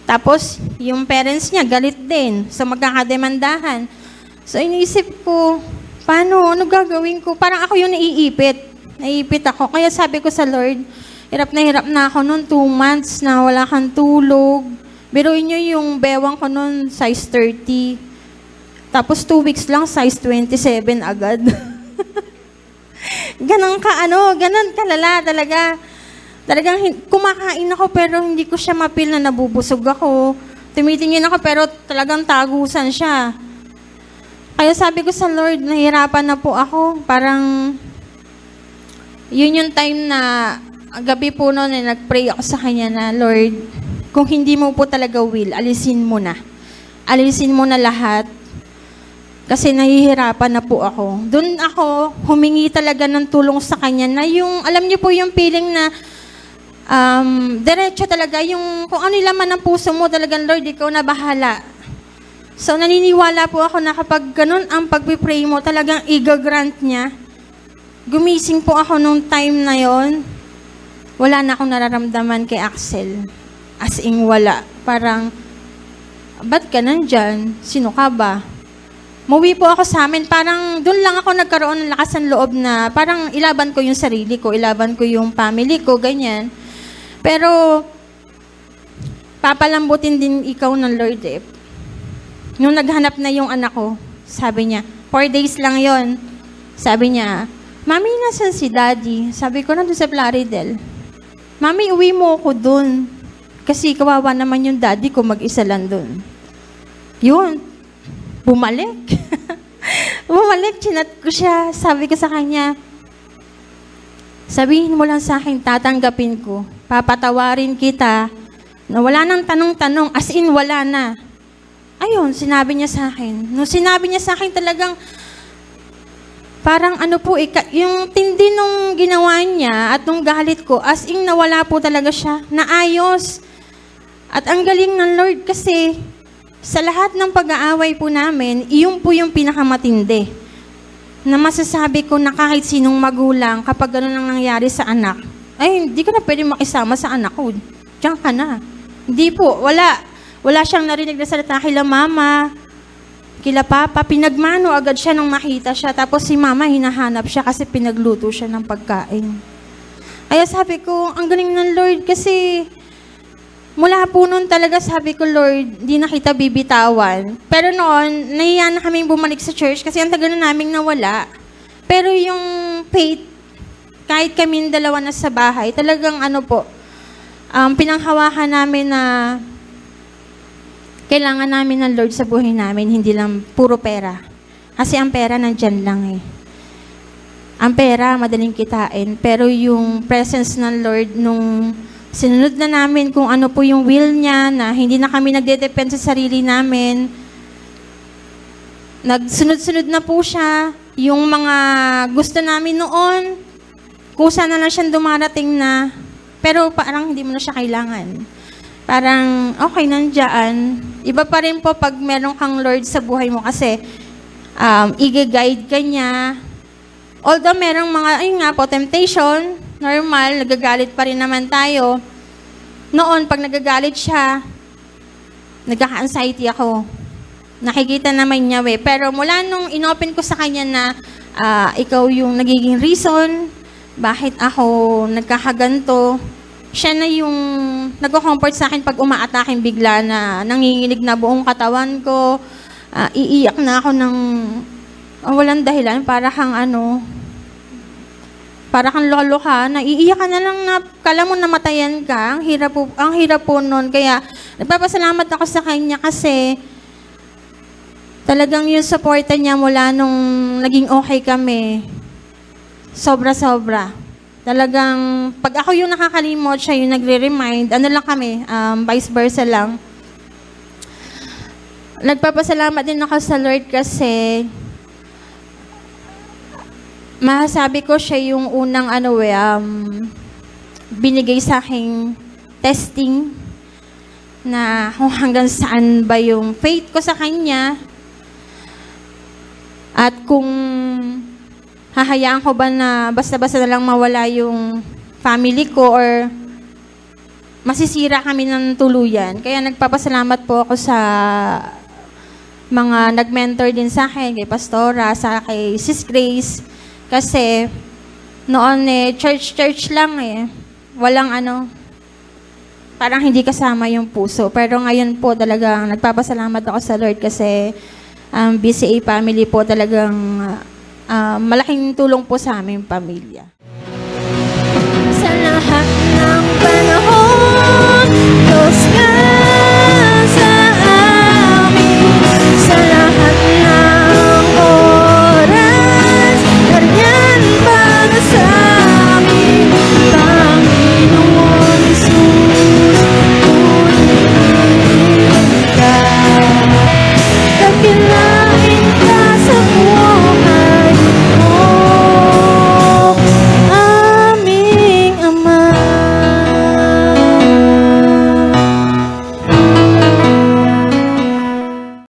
Tapos, yung parents niya, galit din, so magkakademandahan. So iniisip ko, paano, ano gagawin ko? Parang ako yung naiipit ako. Kaya sabi ko sa Lord, hirap na ako noon, 2 months na wala kang tulog. Biruin nyo yung bewang ko noon, size 30. Tapos 2 weeks lang, size 27 agad. Ganon kalala talaga. Talagang kumakain ako pero hindi ko siya mapil na nabubusog ako. Tumitingin ako pero talagang tagusan siya. Kaya sabi ko sa Lord, nahirapan na po ako. Parang, yun yung time na, gabi po noon, nag-pray ako sa Kanya na, Lord, kung hindi mo po talaga will, alisin mo na. Alisin mo na lahat. Kasi nahihirapan na po ako. Doon ako humingi talaga ng tulong sa Kanya na yung, alam niyo po yung feeling na diretso talaga, yung kung ano laman ng puso mo, talagang Lord, ikaw na bahala. So naniniwala po ako na kapag ganun ang pagpipray mo, talagang i-grant niya. Gumising po ako nung time na yon, wala na akong nararamdaman kay Axel. As in wala. Parang, ba't ka nandyan? Sino ka ba? Muwi po ako sa amin, parang doon lang ako nagkaroon ng lakas ng loob na parang ilaban ko yung sarili ko, ilaban ko yung family ko, ganyan. Pero, papalambutin din ikaw ng Lord eh. Nung naghanap na yung anak ko, sabi niya, 4 days lang yon. Sabi niya, Mami, nasan si Daddy? Sabi ko, nandun sa Plaridel. Mami, uwi mo ako dun. Kasi kawawa naman yung daddy ko, mag-isa lang dun. Yun. Bumalik. Bumalik, chinat ko siya. Sabi ko sa kanya, sabihin mo lang sa akin, tatanggapin ko. Papatawarin kita na wala nang tanong-tanong, as in wala na. Ayun, sinabi niya sa akin. Nung sinabi niya sa akin talagang, parang yung tindi nung ginawa niya at nung galit ko, as in nawala po talaga siya, naayos. At ang galing ng Lord kasi, sa lahat ng pag-aaway po namin, iyon po yung pinakamatindi. Na masasabi ko na kahit sinong magulang, kapag gano'n ang nangyari sa anak, ay, hindi ka na pwede makisama sa anak ko. Diyan ka na. Hindi po, wala siyang narinig na salita kila mama, kila papa. Pinagmano agad siya nung makita siya. Tapos si mama, hinahanap siya kasi pinagluto siya ng pagkain. Kaya sabi ko, ang galing ng Lord kasi mula po noon talaga sabi ko, Lord, di na kita bibitawan. Pero noon, nahiya na kaming bumalik sa church kasi ang tagal na naming nawala. Pero yung faith, kahit kaming dalawa na sa bahay, talagang pinanghawakan namin na kailangan namin ng Lord sa buhay namin, hindi lang puro pera. Kasi ang pera nandyan lang eh. Ang pera, madaling kitain. Pero yung presence ng Lord nung sinunod na namin kung ano po yung will niya, na hindi na kami nagde-depend sa sarili namin. Nagsunod-sunod na po siya. Yung mga gusto namin noon, kusa na lang siyang dumarating na, pero parang hindi mo na siya kailangan. Parang, okay, nandiyan. Iba pa rin po pag meron kang Lord sa buhay mo kasi i-guide ka niya. Although merong mga, ayun nga po, temptation, normal, nagagalit pa rin naman tayo. Noon, pag nagagalit siya, nagkaka-anxiety ako. Nakikita naman niya, Pero mula nung inopen ko sa kanya na ikaw yung nagiging reason bakit ako nagkakaganto. Siya na yung nagko-comfort sa akin pag umaatakin bigla na nanginginig na buong katawan ko. Iiyak na ako ng walang dahilan, para kang lolo-loka, naiiyak ka na lang na kala mo namatayan ka. Ang hirap po nun. Kaya nagpapasalamat ako sa kanya kasi talagang yung supporta niya mula nung naging okay kami. Sobra-sobra. Talagang pag ako yung nakakalimot, siya yung nagre-remind. Ano lang kami, vice versa lang. Nagpapasalamat din ako sa Lord kasi masasabi ko siya yung unang binigay sa aking testing na kung hanggang saan ba yung faith ko sa kanya at kung hahayaan ko ba na basta-basta na lang mawala yung family ko or masisira kami ng tuluyan. Kaya nagpapasalamat po ako sa mga nag-mentor din sa akin, kay Pastora, kay Sis Grace. Kasi noon church lang walang parang hindi kasama yung puso. Pero ngayon po talagang nagpapasalamat ako sa Lord kasi BCA family po talagang malaking tulong po sa aming pamilya. Sa lahat